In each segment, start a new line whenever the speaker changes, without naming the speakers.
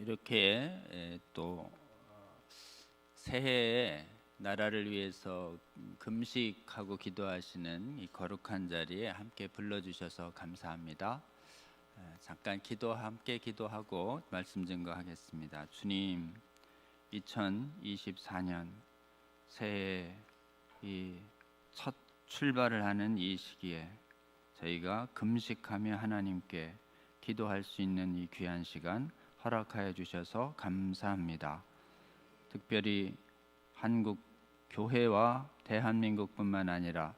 이렇게 또 새해에 나라를 위해서 금식하고 기도하시는 이 거룩한 자리에 함께 불러주셔서 감사합니다. 잠깐 함께 기도하고 말씀 증거하겠습니다. 주님, 2024년 새해 이 첫 출발을 하는 이 시기에 저희가 금식하며 하나님께 기도할 수 있는 이 귀한 시간 허락하여 주셔서 감사합니다. 특별히 한국 교회와 대한민국뿐만 아니라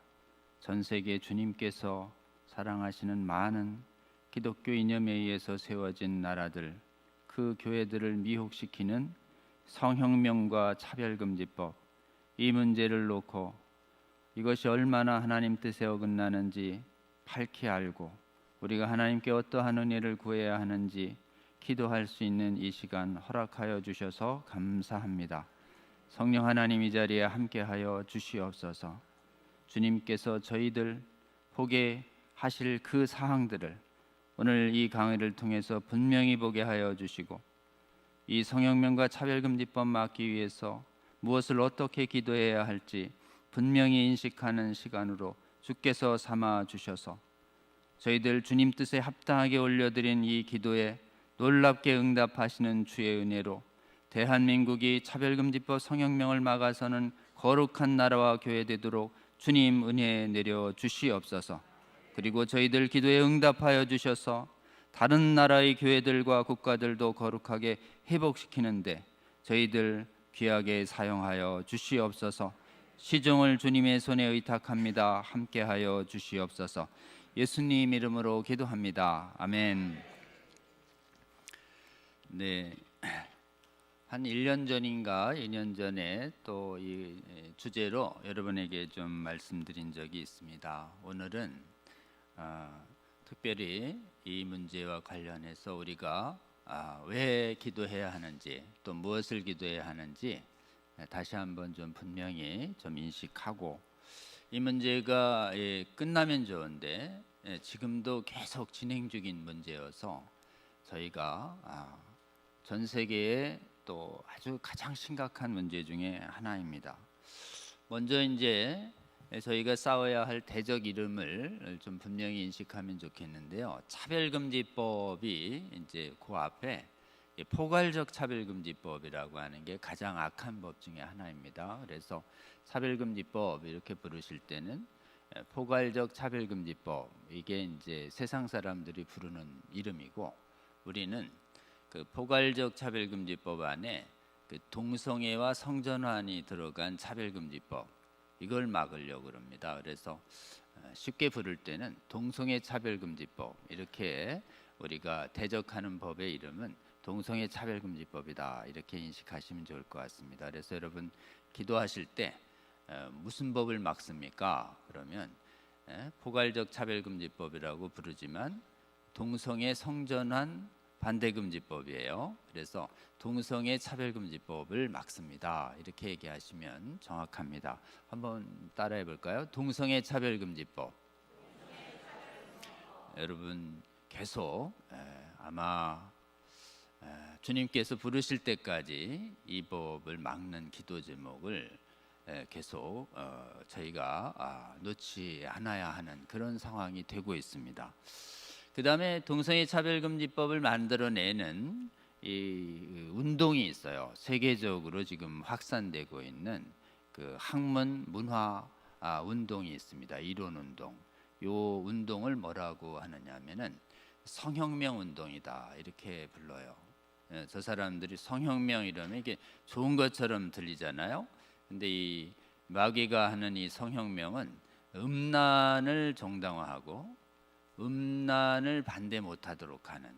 전 세계 주님께서 사랑하시는 많은 기독교 이념에 의해서 세워진 나라들, 그 교회들을 미혹시키는 성혁명과 차별금지법, 이 문제를 놓고 이것이 얼마나 하나님 뜻에 어긋나는지 밝히 알고 우리가 하나님께 어떠한 은혜를 구해야 하는지 기도할 수 있는 이 시간 허락하여 주셔서 감사합니다. 성령 하나님 이 자리에 함께하여 주시옵소서. 주님께서 저희들 보게 하실 그 사항들을 오늘 이 강의를 통해서 분명히 보게 하여 주시고, 이 성혁명과 차별금지법 막기 위해서 무엇을 어떻게 기도해야 할지 분명히 인식하는 시간으로 주께서 삼아 주셔서 저희들 주님 뜻에 합당하게 올려드린 이 기도에 놀랍게 응답하시는 주의 은혜로 대한민국이 차별금지법 성혁명을 막아서는 거룩한 나라와 교회 되도록 주님 은혜 내려 주시옵소서. 그리고 저희들 기도에 응답하여 주셔서 다른 나라의 교회들과 국가들도 거룩하게 회복시키는데 저희들 귀하게 사용하여 주시옵소서. 시종을 주님의 손에 의탁합니다. 함께하여 주시옵소서. 예수님 이름으로 기도합니다. 아멘. 네, 한 1년 전인가 2년 전에 또 이 주제로 여러분에게 좀 말씀드린 적이 있습니다. 오늘은 특별히 이 문제와 관련해서 우리가 왜 기도해야 하는지, 또 무엇을 기도해야 하는지 다시 한번 좀 분명히 좀 인식하고, 이 문제가 끝나면 좋은데 지금도 계속 진행 중인 문제여서 저희가 전 세계에 또 아주 가장 심각한 문제 중에 하나입니다. 먼저 이제 저희가 싸워야 할 대적 이름을 좀 분명히 인식하면 좋겠는데요. 차별금지법이 이제 그 앞에 포괄적 차별금지법이라고 하는 게 가장 악한 법 중에 하나입니다. 그래서 차별금지법 이렇게 부르실 때는 포괄적 차별금지법, 이게 이제 세상 사람들이 부르는 이름이고, 우리는 그 포괄적 차별금지법 안에 그 동성애와 성전환이 들어간 차별금지법, 이걸 막으려고 그럽니다. 그래서 쉽게 부를 때는 동성애 차별금지법, 이렇게 우리가 대적하는 법의 이름은 동성애 차별금지법이다, 이렇게 인식하시면 좋을 것 같습니다. 그래서 여러분 기도하실 때 무슨 법을 막습니까? 그러면 포괄적 차별금지법이라고 부르지만 동성애 성전환 반대금지법이에요. 그래서 동성애 차별금지법을 막습니다, 이렇게 얘기하시면 정확합니다. 한번 따라해 볼까요? 동성애 차별금지법. 여러분 계속 아마 주님께서 부르실 때까지 이 법을 막는 기도 제목을 계속 저희가 놓지 않아야 하는 그런 상황이 되고 있습니다. 그 다음에 동성애 차별금지법을 만들어내는 이 운동이 있어요. 세계적으로 지금 확산되고 있는 그 학문 문화 운동이 있습니다. 이론 운동. 요 운동을 뭐라고 하느냐면은 성혁명 운동이다, 이렇게 불러요. 저 사람들이 성혁명 이러면 이게 좋은 것처럼 들리잖아요. 근데 이 마귀가 하는 이 성혁명은 음란을 정당화하고 음란을 반대 못하도록 하는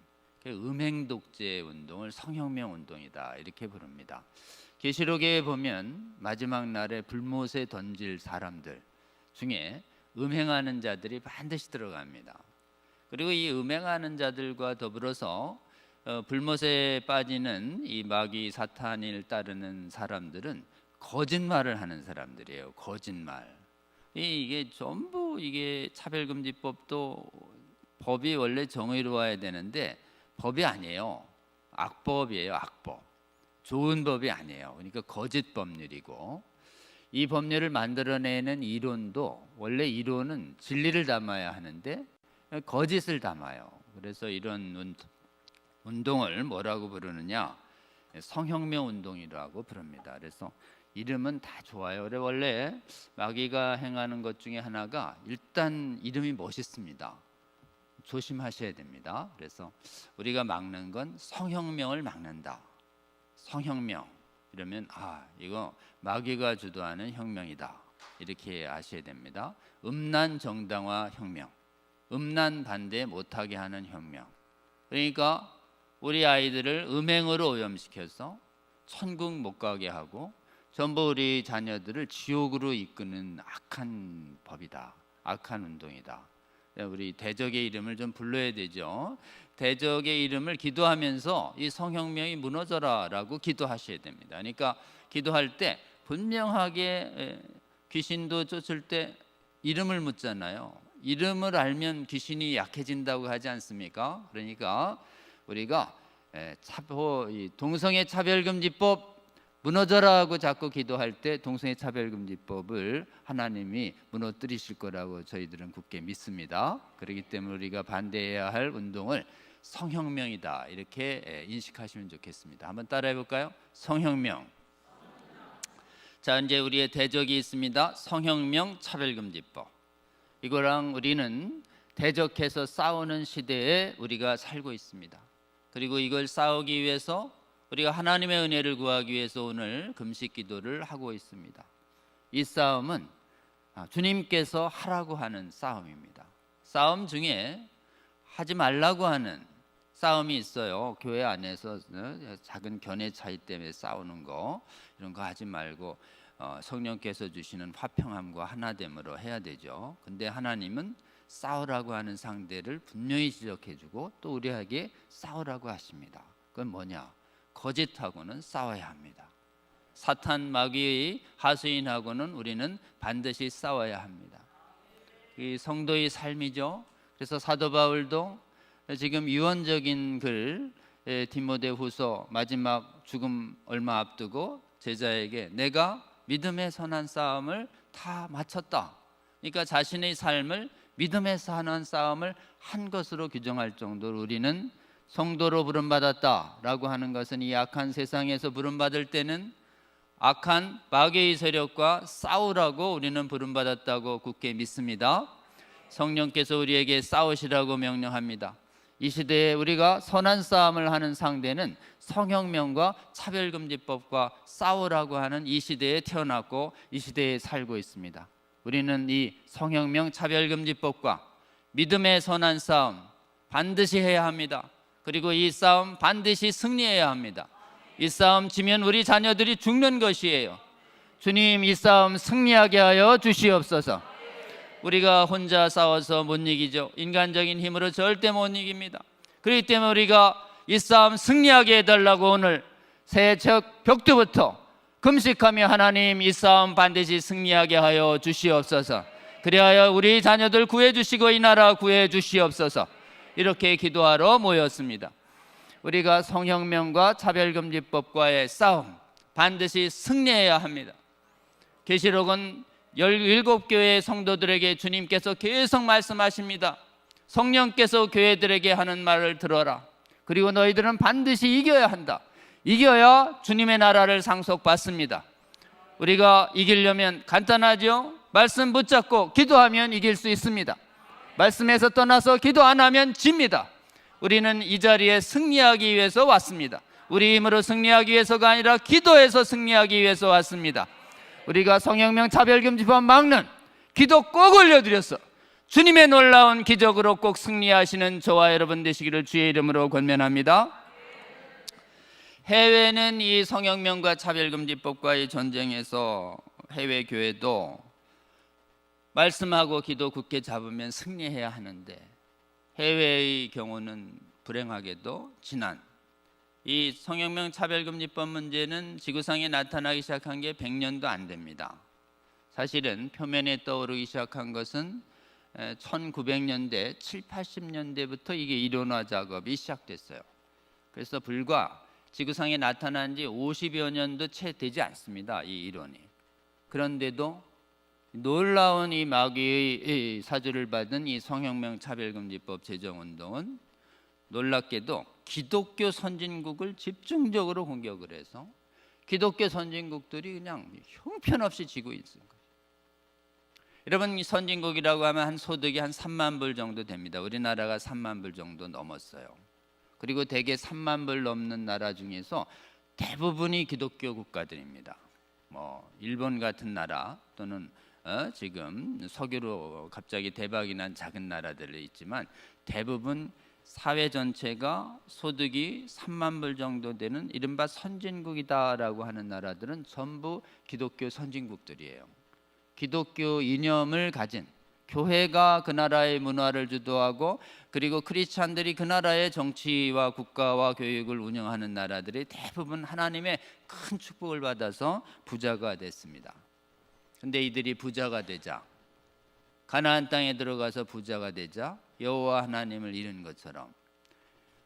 음행 독재 운동을 성혁명 운동이다, 이렇게 부릅니다. 계시록에 보면 마지막 날에 불못에 던질 사람들 중에 음행하는 자들이 반드시 들어갑니다. 그리고 이 음행하는 자들과 더불어서 불못에 빠지는 이 마귀 사탄을 따르는 사람들은 거짓말을 하는 사람들이에요. 거짓말. 이게 전부 이게 차별금지법도 법이 원래 정의로워야 되는데 법이 아니에요. 악법이에요. 악법. 좋은 법이 아니에요. 그러니까 거짓 법률이고, 이 법률을 만들어내는 이론도 원래 이론은 진리를 담아야 하는데 거짓을 담아요. 그래서 이런 운동을 뭐라고 부르느냐, 성혁명 운동이라고 부릅니다. 그래서 이름은 다 좋아요. 그래 원래 마귀가 행하는 것 중에 하나가 일단 이름이 멋있습니다. 조심하셔야 됩니다. 그래서 우리가 막는 건 성혁명을 막는다. 성혁명 이러면 이거 마귀가 주도하는 혁명이다, 이렇게 아셔야 됩니다. 음란 정당화 혁명, 음란 반대 못하게 하는 혁명. 그러니까 우리 아이들을 음행으로 오염시켜서 천국 못 가게 하고 전부 우리 자녀들을 지옥으로 이끄는 악한 법이다, 악한 운동이다. 우리 대적의 이름을 좀 불러야 되죠. 대적의 이름을 기도하면서 이 성혁명이 무너져라 라고 기도하셔야 됩니다. 그러니까 기도할 때 분명하게, 귀신도 쫓을 때 이름을 묻잖아요. 이름을 알면 귀신이 약해진다고 하지 않습니까? 그러니까 우리가 동성애 차별금지법 무너져라 하고 자꾸 기도할 때 동성애 차별금지법을 하나님이 무너뜨리실 거라고 저희들은 굳게 믿습니다. 그렇기 때문에 우리가 반대해야 할 운동을 성혁명이다, 이렇게 인식하시면 좋겠습니다. 한번 따라해 볼까요? 성혁명. 자, 이제 우리의 대적이 있습니다. 성혁명 차별금지법. 이거랑 우리는 대적해서 싸우는 시대에 우리가 살고 있습니다. 그리고 이걸 싸우기 위해서 우리가 하나님의 은혜를 구하기 위해서 오늘 금식 기도를 하고 있습니다. 이 싸움은 주님께서 하라고 하는 싸움입니다. 싸움 중에 하지 말라고 하는 싸움이 있어요. 교회 안에서 작은 견해 차이 때문에 싸우는 거, 이런 거 하지 말고 성령께서 주시는 화평함과 하나됨으로 해야 되죠. 근데 하나님은 싸우라고 하는 상대를 분명히 지적해주고 또 우리에게 싸우라고 하십니다. 그건 뭐냐? 거짓하고는 싸워야 합니다. 사탄 마귀의 하수인하고는 우리는 반드시 싸워야 합니다. 이 성도의 삶이죠. 그래서 사도 바울도 지금 유언적인 글, 디모데후서 마지막 죽음 얼마 앞두고 제자에게 내가 믿음의 선한 싸움을 다 마쳤다. 그러니까 자신의 삶을 믿음에서 하는 싸움을 한 것으로 규정할 정도로 우리는 성도로 부름받았다라고 하는 것은 이 악한 세상에서 부름받을 때는 악한 마귀의 세력과 싸우라고 우리는 부름받았다고 굳게 믿습니다. 성령께서 우리에게 싸우시라고 명령합니다. 이 시대에 우리가 선한 싸움을 하는 상대는 성혁명과 차별금지법과 싸우라고 하는 이 시대에 태어났고 이 시대에 살고 있습니다. 우리는 이 성혁명 차별금지법과 믿음의 선한 싸움 반드시 해야 합니다. 그리고 이 싸움 반드시 승리해야 합니다. 이 싸움 지면 우리 자녀들이 죽는 것이에요. 주님, 이 싸움 승리하게 하여 주시옵소서. 우리가 혼자 싸워서 못 이기죠. 인간적인 힘으로 절대 못 이깁니다. 그렇기 때문에 우리가 이 싸움 승리하게 해달라고 오늘 새해 첫 벽두부터 금식하며 하나님, 이 싸움 반드시 승리하게 하여 주시옵소서. 그리하여 우리 자녀들 구해주시고 이 나라 구해주시옵소서. 이렇게 기도하러 모였습니다. 우리가 성혁명과 차별금지법과의 싸움 반드시 승리해야 합니다. 계시록은 17교회의 성도들에게 주님께서 계속 말씀하십니다. 성령께서 교회들에게 하는 말을 들어라. 그리고 너희들은 반드시 이겨야 한다. 이겨야 주님의 나라를 상속받습니다. 우리가 이기려면 간단하죠? 말씀 붙잡고 기도하면 이길 수 있습니다. 말씀에서 떠나서 기도 안 하면 집니다. 우리는 이 자리에 승리하기 위해서 왔습니다. 우리 힘으로 승리하기 위해서가 아니라 기도해서 승리하기 위해서 왔습니다. 우리가 성혁명 차별금지법 막는 기도 꼭 올려드려서 주님의 놀라운 기적으로 꼭 승리하시는 저와 여러분 되시기를 주의 이름으로 권면합니다. 해외는 이 성혁명과 차별금지법과의 전쟁에서 해외 교회도 말씀하고 기도 굳게 잡으면 승리해야 하는데 해외의 경우는 불행하게도 지난 이 성혁명 차별금지법 문제는 지구상에 나타나기 시작한 게 100년도 안 됩니다. 사실은 표면에 떠오르기 시작한 것은 1900년대, 7, 80년대부터 이게 이론화 작업이 시작됐어요. 그래서 불과 지구상에 나타난 지 50여 년도 채 되지 않습니다, 이 이론이. 그런데도 놀라운 이 마귀의 사주를 받은 이 성혁명 차별금지법 제정운동은 놀랍게도 기독교 선진국을 집중적으로 공격을 해서 기독교 선진국들이 그냥 형편없이 지고 있습니다. 여러분, 이 선진국이라고 하면 한 소득이 한 3만 불 정도 됩니다. 우리나라가 3만 불 정도 넘었어요. 그리고 대개 3만 불 넘는 나라 중에서 대부분이 기독교 국가들입니다. 뭐 일본 같은 나라 또는 지금 석유로 갑자기 대박이 난 작은 나라들이 있지만 대부분 사회 전체가 소득이 3만 불 정도 되는 이른바 선진국이다라고 하는 나라들은 전부 기독교 선진국들이에요. 기독교 이념을 가진 교회가 그 나라의 문화를 주도하고 그리고 크리스찬들이 그 나라의 정치와 국가와 교육을 운영하는 나라들이 대부분 하나님의 큰 축복을 받아서 부자가 됐습니다. 근데 이들이 부자가 되자, 가나안 땅에 들어가서 부자가 되자 여호와 하나님을 잃은 것처럼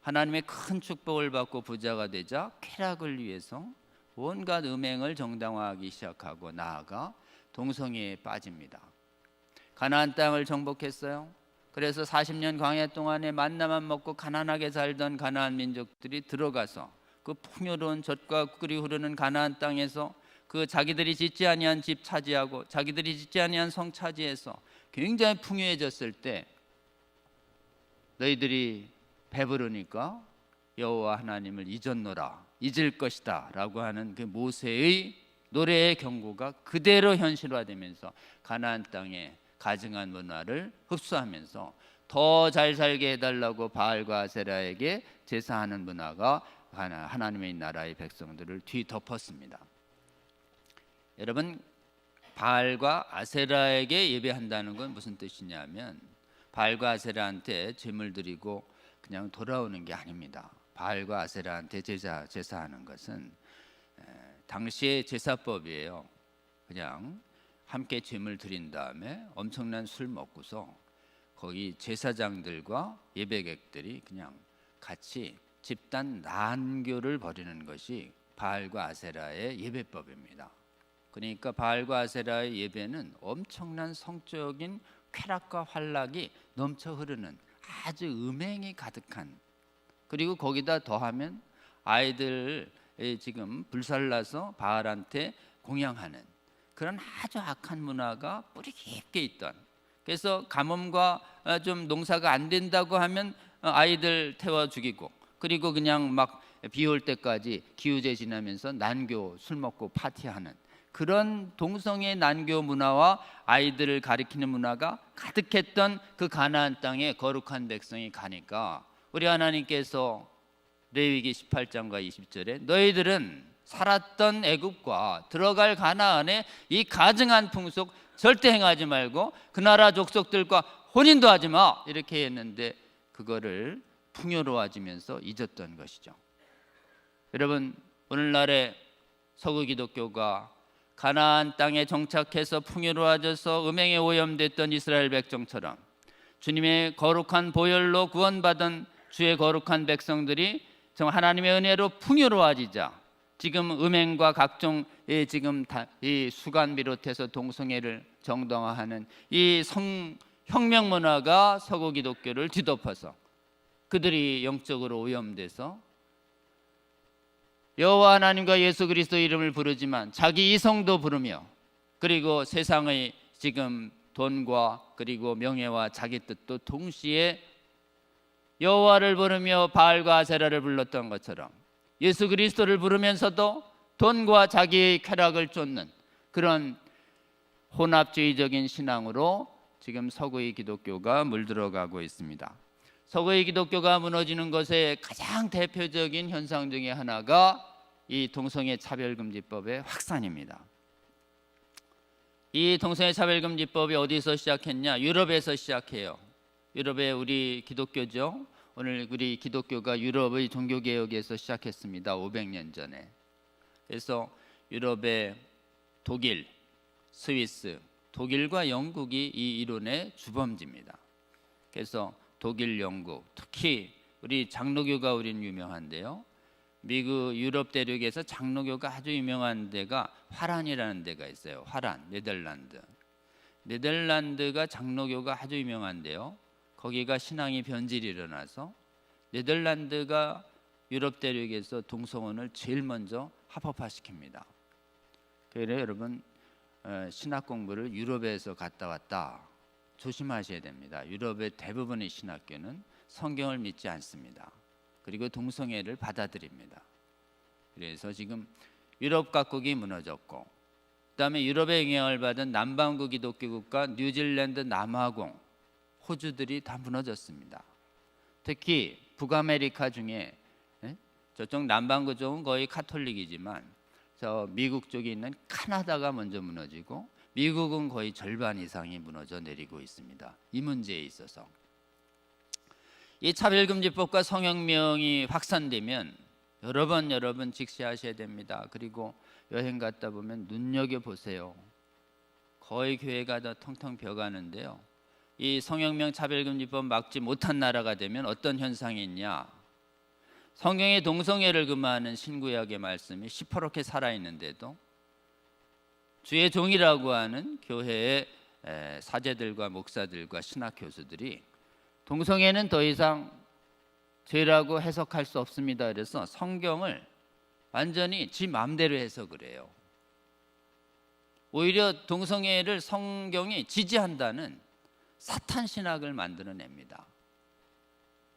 하나님의 큰 축복을 받고 부자가 되자 쾌락을 위해서 온갖 음행을 정당화하기 시작하고 나아가 동성애에 빠집니다. 가나안 땅을 정복했어요. 그래서 40년 광야 동안에 만나만 먹고 가난하게 살던 가나안 민족들이 들어가서 그 풍요로운 젖과 꿀이 흐르는 가나안 땅에서 그 자기들이 짓지 아니한 집 차지하고 자기들이 짓지 아니한 성 차지해서 굉장히 풍요해졌을 때 너희들이 배부르니까 여호와 하나님을 잊었노라, 잊을 것이다 라고 하는 그 모세의 노래의 경고가 그대로 현실화되면서 가나안 땅에 가증한 문화를 흡수하면서 더 잘 살게 해달라고 바알과 아세라에게 제사하는 문화가 하나님의 나라의 백성들을 뒤덮었습니다. 여러분, 바알과 아세라에게 예배한다는 건 무슨 뜻이냐면 바알과 아세라한테 제물 드리고 그냥 돌아오는 게 아닙니다. 바알과 아세라한테 제사하는 것은 당시의 제사법이에요. 그냥 함께 제물 드린 다음에 엄청난 술 먹고서 거기 제사장들과 예배객들이 그냥 같이 집단 난교를 벌이는 것이 바알과 아세라의 예배법입니다. 그러니까 바알과 아세라의 예배는 엄청난 성적인 쾌락과 활락이 넘쳐 흐르는 아주 음행이 가득한, 그리고 거기다 더하면 아이들 지금 불살라서 바알한테 공양하는 그런 아주 악한 문화가 뿌리 깊게 있던, 그래서 가뭄과 좀 농사가 안 된다고 하면 아이들 태워 죽이고 그리고 그냥 막 비 올 때까지 기우제 지나면서 난교 술 먹고 파티하는 그런 동성애 난교 문화와 아이들을 가리키는 문화가 가득했던 그 가나안 땅에 거룩한 백성이 가니까 우리 하나님께서 레위기 18장과 20절에 너희들은 살았던 애굽과 들어갈 가나안의 이 가증한 풍속 절대 행하지 말고 그 나라 족속들과 혼인도 하지 마 이렇게 했는데 그거를 풍요로워지면서 잊었던 것이죠. 여러분, 오늘날의 서구 기독교가 가나안 땅에 정착해서 풍요로워져서 음행에 오염됐던 이스라엘 백성처럼 주님의 거룩한 보혈로 구원받은 주의 거룩한 백성들이 정말 하나님의 은혜로 풍요로워지자 지금 음행과 각종 이 수간 비롯해서 동성애를 정당화하는 이 혁명 문화가 서구 기독교를 뒤덮어서 그들이 영적으로 오염돼서 여호와 하나님과 예수 그리스도 이름을 부르지만 자기 이성도 부르며 그리고 세상의 지금 돈과 그리고 명예와 자기 뜻도 동시에 여호와를 부르며 바알과 아세라를 불렀던 것처럼 예수 그리스도를 부르면서도 돈과 자기의 쾌락을 쫓는 그런 혼합주의적인 신앙으로 지금 서구의 기독교가 물들어가고 있습니다. 서구의 기독교가 무너지는 것의 가장 대표적인 현상 중에 하나가 이 동성애 차별금지법의 확산입니다. 이 동성애 차별금지법이 어디서 시작했냐? 유럽에서 시작해요. 유럽의 우리 기독교죠. 오늘 우리 기독교가 유럽의 종교개혁에서 시작했습니다. 500년 전에. 그래서 유럽의 독일, 스위스, 독일과 영국이 이 이론의 주범지입니다. 그래서 독일, 영국, 특히 우리 장로교가 우리는 유명한데요. 미국 유럽 대륙에서 장로교가 아주 유명한 데가 화란이라는 데가 있어요. 화란, 네덜란드. 네덜란드가 장로교가 아주 유명한데요. 거기가 신앙이 변질이 일어나서 네덜란드가 유럽 대륙에서 동성혼을 제일 먼저 합법화시킵니다. 그래서 여러분 신학 공부를 유럽에서 갔다 왔다 조심하셔야 됩니다. 유럽의 대부분의 신학교는 성경을 믿지 않습니다. 그리고 동성애를 받아들입니다. 그래서 지금 유럽 각국이 무너졌고, 그다음에 유럽의 영향을 받은 남반구 기독교 국가 뉴질랜드, 남아공, 호주들이 다 무너졌습니다. 특히 북아메리카 중에 저쪽 남반구 쪽은 거의 카톨릭이지만 저 미국 쪽에 있는 카나다가 먼저 무너지고 미국은 거의 절반 이상이 무너져 내리고 있습니다. 이 문제에 있어서 이 차별금지법과 성혁명이 확산되면 여러분 직시하셔야 됩니다. 그리고 여행 갔다 보면 눈여겨보세요. 거의 교회가 다 텅텅 비어가는데요. 이 성혁명 차별금지법 막지 못한 나라가 되면 어떤 현상이 있냐. 성경의 동성애를 금하는 신구약의 말씀이 시퍼렇게 살아있는데도 주의 종이라고 하는 교회의 사제들과 목사들과 신학 교수들이 동성애는 더 이상 죄라고 해석할 수 없습니다. 그래서 성경을 완전히 지 마음대로 해석을 해요. 오히려 동성애를 성경이 지지한다는 사탄 신학을 만들어냅니다.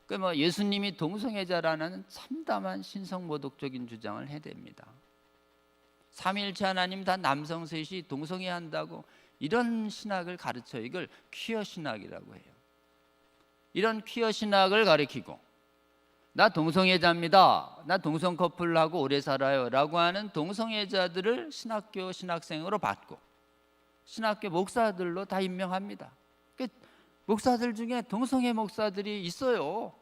그러니까 예수님이 동성애자라는 참담한 신성모독적인 주장을 해댑니다. 삼위일체 하나님 다 남성 셋이 동성애한다고 이런 신학을 가르쳐요. 이걸 퀴어 신학이라고 해요. 이런 퀴어 신학을 가르치고 나 동성애자입니다. 나 동성 커플하고 오래 살아요 라고 하는 동성애자들을 신학교 신학생으로 받고 신학교 목사들로 다 임명합니다. 목사들 중에 동성애 목사들이 있어요.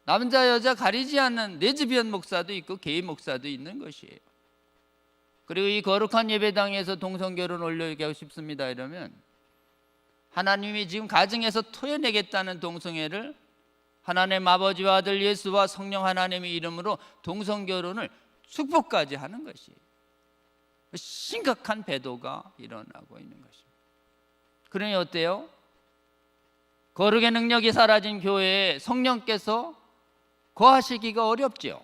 남자 여자 가리지 않는 레즈비언 목사도 있고 게이 목사도 있는 것이에요. 그리고 이 거룩한 예배당에서 동성결혼 올려주고 싶습니다 이러면 하나님이 지금 가정에서 토해내겠다는 동성애를 하나님 아버지와 아들 예수와 성령 하나님의 이름으로 동성결혼을 축복까지 하는 것이에요. 심각한 배도가 일어나고 있는 것입니다. 그러니 어때요? 거룩의 능력이 사라진 교회에 성령께서 거하시기가 어렵죠.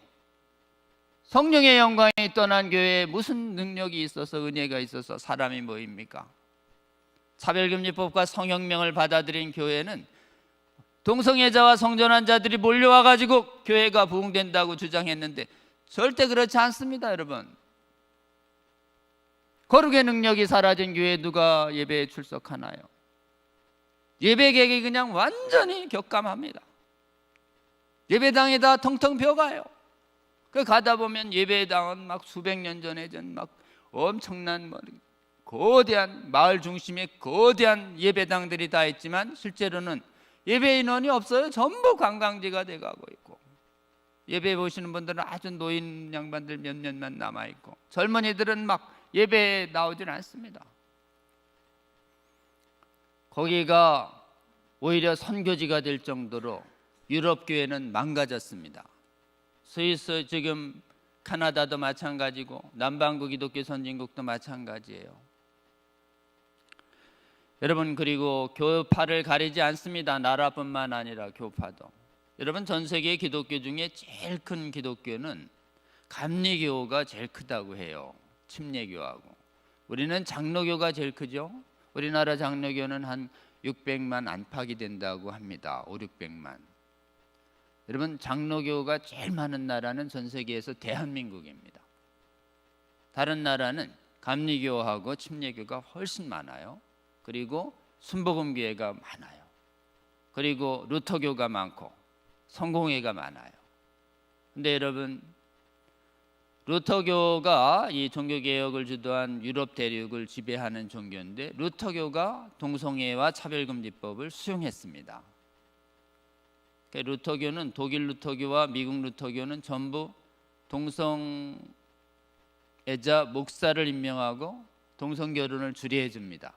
성령의 영광이 떠난 교회에 무슨 능력이 있어서 은혜가 있어서 사람이 모입니까? 차별금지법과 성혁명을 받아들인 교회는 동성애자와 성전환 자들이 몰려와 가지고 교회가 부흥된다고 주장했는데 절대 그렇지 않습니다. 여러분, 거룩의 능력이 사라진 교회에 누가 예배에 출석하나요? 예배객이 그냥 완전히 격감합니다. 예배당이 다 텅텅 비어가요. 그 가다 보면 예배당은 막 수백 년 전에 막 엄청난 거대한 마을 중심에 거대한 예배당들이 다 있지만 실제로는 예배 인원이 없어요. 전부 관광지가 돼가고 있고 예배 보시는 분들은 아주 노인 양반들 몇몇만 남아 있고 젊은이들은 막 예배에 나오질 않습니다. 거기가 오히려 선교지가 될 정도로 유럽 교회는 망가졌습니다. 스위스, 지금 카나다도 마찬가지고 남반구 기독교 선진국도 마찬가지예요. 여러분, 그리고 교파를 가리지 않습니다. 나라뿐만 아니라 교파도. 여러분, 전 세계 기독교 중에 제일 큰 기독교는 감리교가 제일 크다고 해요. 침례교하고. 우리는 장로교가 제일 크죠. 우리나라 장로교는 한 600만 안팎이 된다고 합니다. 5, 600만. 여러분, 장로교가 제일 많은 나라는 전 세계에서 대한민국입니다. 다른 나라는 감리교하고 침례교가 훨씬 많아요. 그리고 순복음교회가 많아요. 그리고 루터교가 많고 성공회가 많아요. 근데 여러분, 루터교가 이 종교개혁을 주도한 유럽 대륙을 지배하는 종교인데 루터교가 동성애와 차별금지법을 수용했습니다. 루터교는 독일 루터교와 미국 루터교는 전부 동성애자 목사를 임명하고 동성결혼을 주례해 줍니다.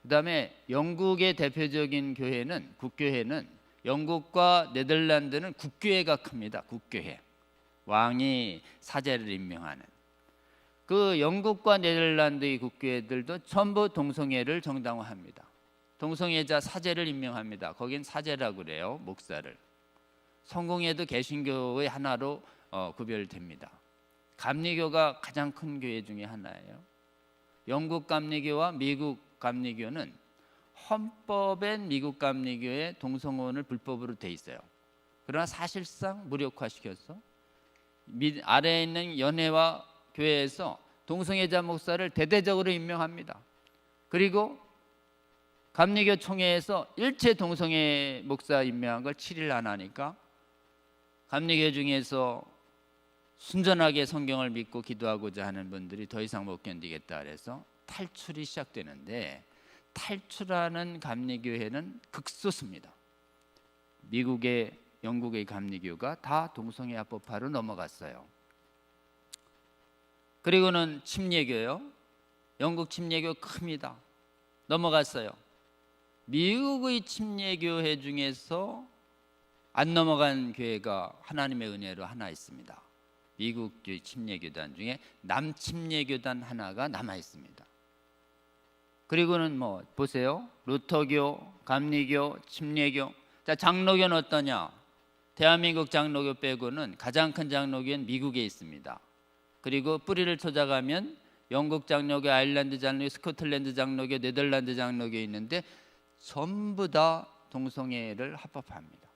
그 다음에 영국의 대표적인 교회는 국교회는 영국과 네덜란드는 국교회가 큽니다. 국교회. 왕이 사제를 임명하는. 그 영국과 네덜란드의 국교회들도 전부 동성애를 정당화합니다. 동성애자 사제를 임명합니다. 거긴 사제라고 그래요. 목사를. 성공회도 개신교의 하나로 구별됩니다. 감리교가 가장 큰 교회 중에 하나예요. 영국 감리교와 미국 감리교는 헌법엔 미국 감리교에 동성혼을 불법으로 돼 있어요. 그러나 사실상 무력화시켰어. 아래에 있는 연회와 교회에서 동성애자 목사를 대대적으로 임명합니다. 그리고 감리교 총회에서 일체 동성애 목사 임명한 걸 7일 안 하니까 감리교 중에서 순전하게 성경을 믿고 기도하고자 하는 분들이 더 이상 못 견디겠다 그래서 탈출이 시작되는데, 탈출하는 감리교회는 극소수입니다. 미국의 영국의 감리교가 다 동성애 합법화로 넘어갔어요. 그리고는 침례교요. 영국 침례교 큽니다. 넘어갔어요. 미국의 침례교회 중에서 안 넘어간 교회가 하나님의 은혜로 하나 있습니다. 미국의 침례교단 중에 남침례교단 하나가 남아 있습니다. 그리고는 뭐 보세요. 루터교, 감리교, 침례교. 자, 장로교는 어떠냐? 대한민국 장로교 빼고는 가장 큰 장로교는 미국에 있습니다. 그리고 뿌리를 찾아가면 영국 장로교, 아일랜드 장로교, 스코틀랜드 장로교, 네덜란드 장로교 있는데 전부 다 동성애를 합법합니다.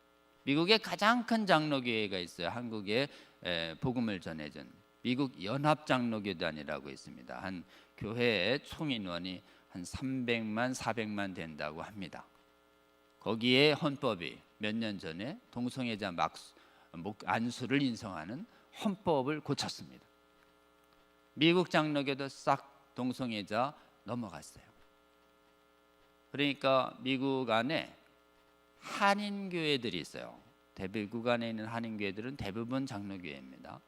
미국에 가장 큰 장로교회가 있어요. 한국에 복음을 전해준 미국 연합장로교단이라고 있습니다. 한 교회의 총인원이 한 300만, 400만 된다고 합니다. 거기에 헌법이 몇 년 전에 동성애자 안수를 인정하는 헌법을 고쳤습니다. 미국 장로교도 싹 동성애자 넘어갔어요. 그러니까 미국 안에 한인교회들이 있어요. 미국 안에 있는 한인교회들은 대부분 장로교회입니다.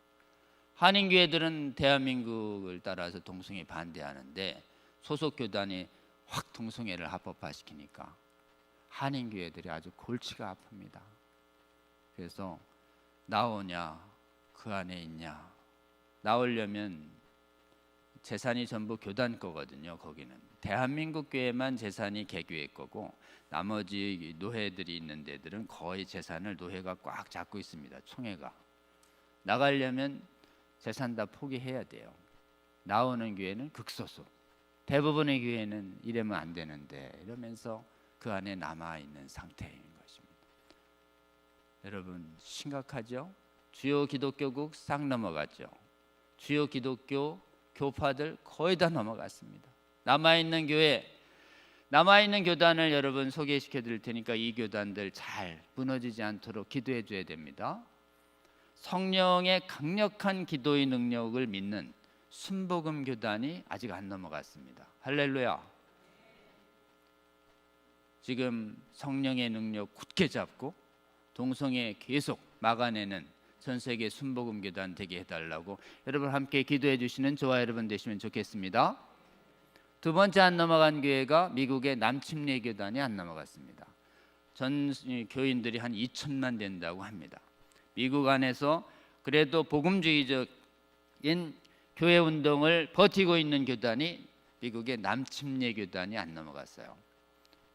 한인교회들은 대한민국을 따라서 동성애 반대하는데 소속 교단이 확 동성애를 합법화시키니까 한인교회들이 아주 골치가 아픕니다. 그래서 나오냐, 그 안에 있냐. 나오려면 재산이 전부 교단 거거든요. 거기는 대한민국 교회만 재산이 개교회 거고 나머지 노회들이 있는 데들은 거의 재산을 노회가 꽉 잡고 있습니다. 총회가. 나가려면 재산 다 포기해야 돼요. 나오는 교회는 극소수. 대부분의 교회는 이러면 안 되는데 이러면서 그 안에 남아있는 상태인 것입니다. 여러분 심각하죠? 주요 기독교국 싹 넘어갔죠. 주요 기독교 교파들 거의 다 넘어갔습니다. 남아있는 교회, 남아있는 교단을 여러분 소개시켜 드릴 테니까 이 교단들 잘 무너지지 않도록 기도해 줘야 됩니다. 성령의 강력한 기도의 능력을 믿는 순복음 교단이 아직 안 넘어갔습니다. 할렐루야. 지금 성령의 능력 굳게 잡고 동성애 계속 막아내는 전 세계 순복음 교단 되게 해달라고 여러분 함께 기도해 주시는 저와 여러분 되시면 좋겠습니다. 두 번째 안 넘어간 교회가 미국의 남침례 교단이 안 넘어갔습니다. 전 교인들이 한 2천만 된다고 합니다. 미국 안에서 그래도 복음주의적인 교회 운동을 버티고 있는 교단이 미국의 남침례 교단이 안 넘어갔어요.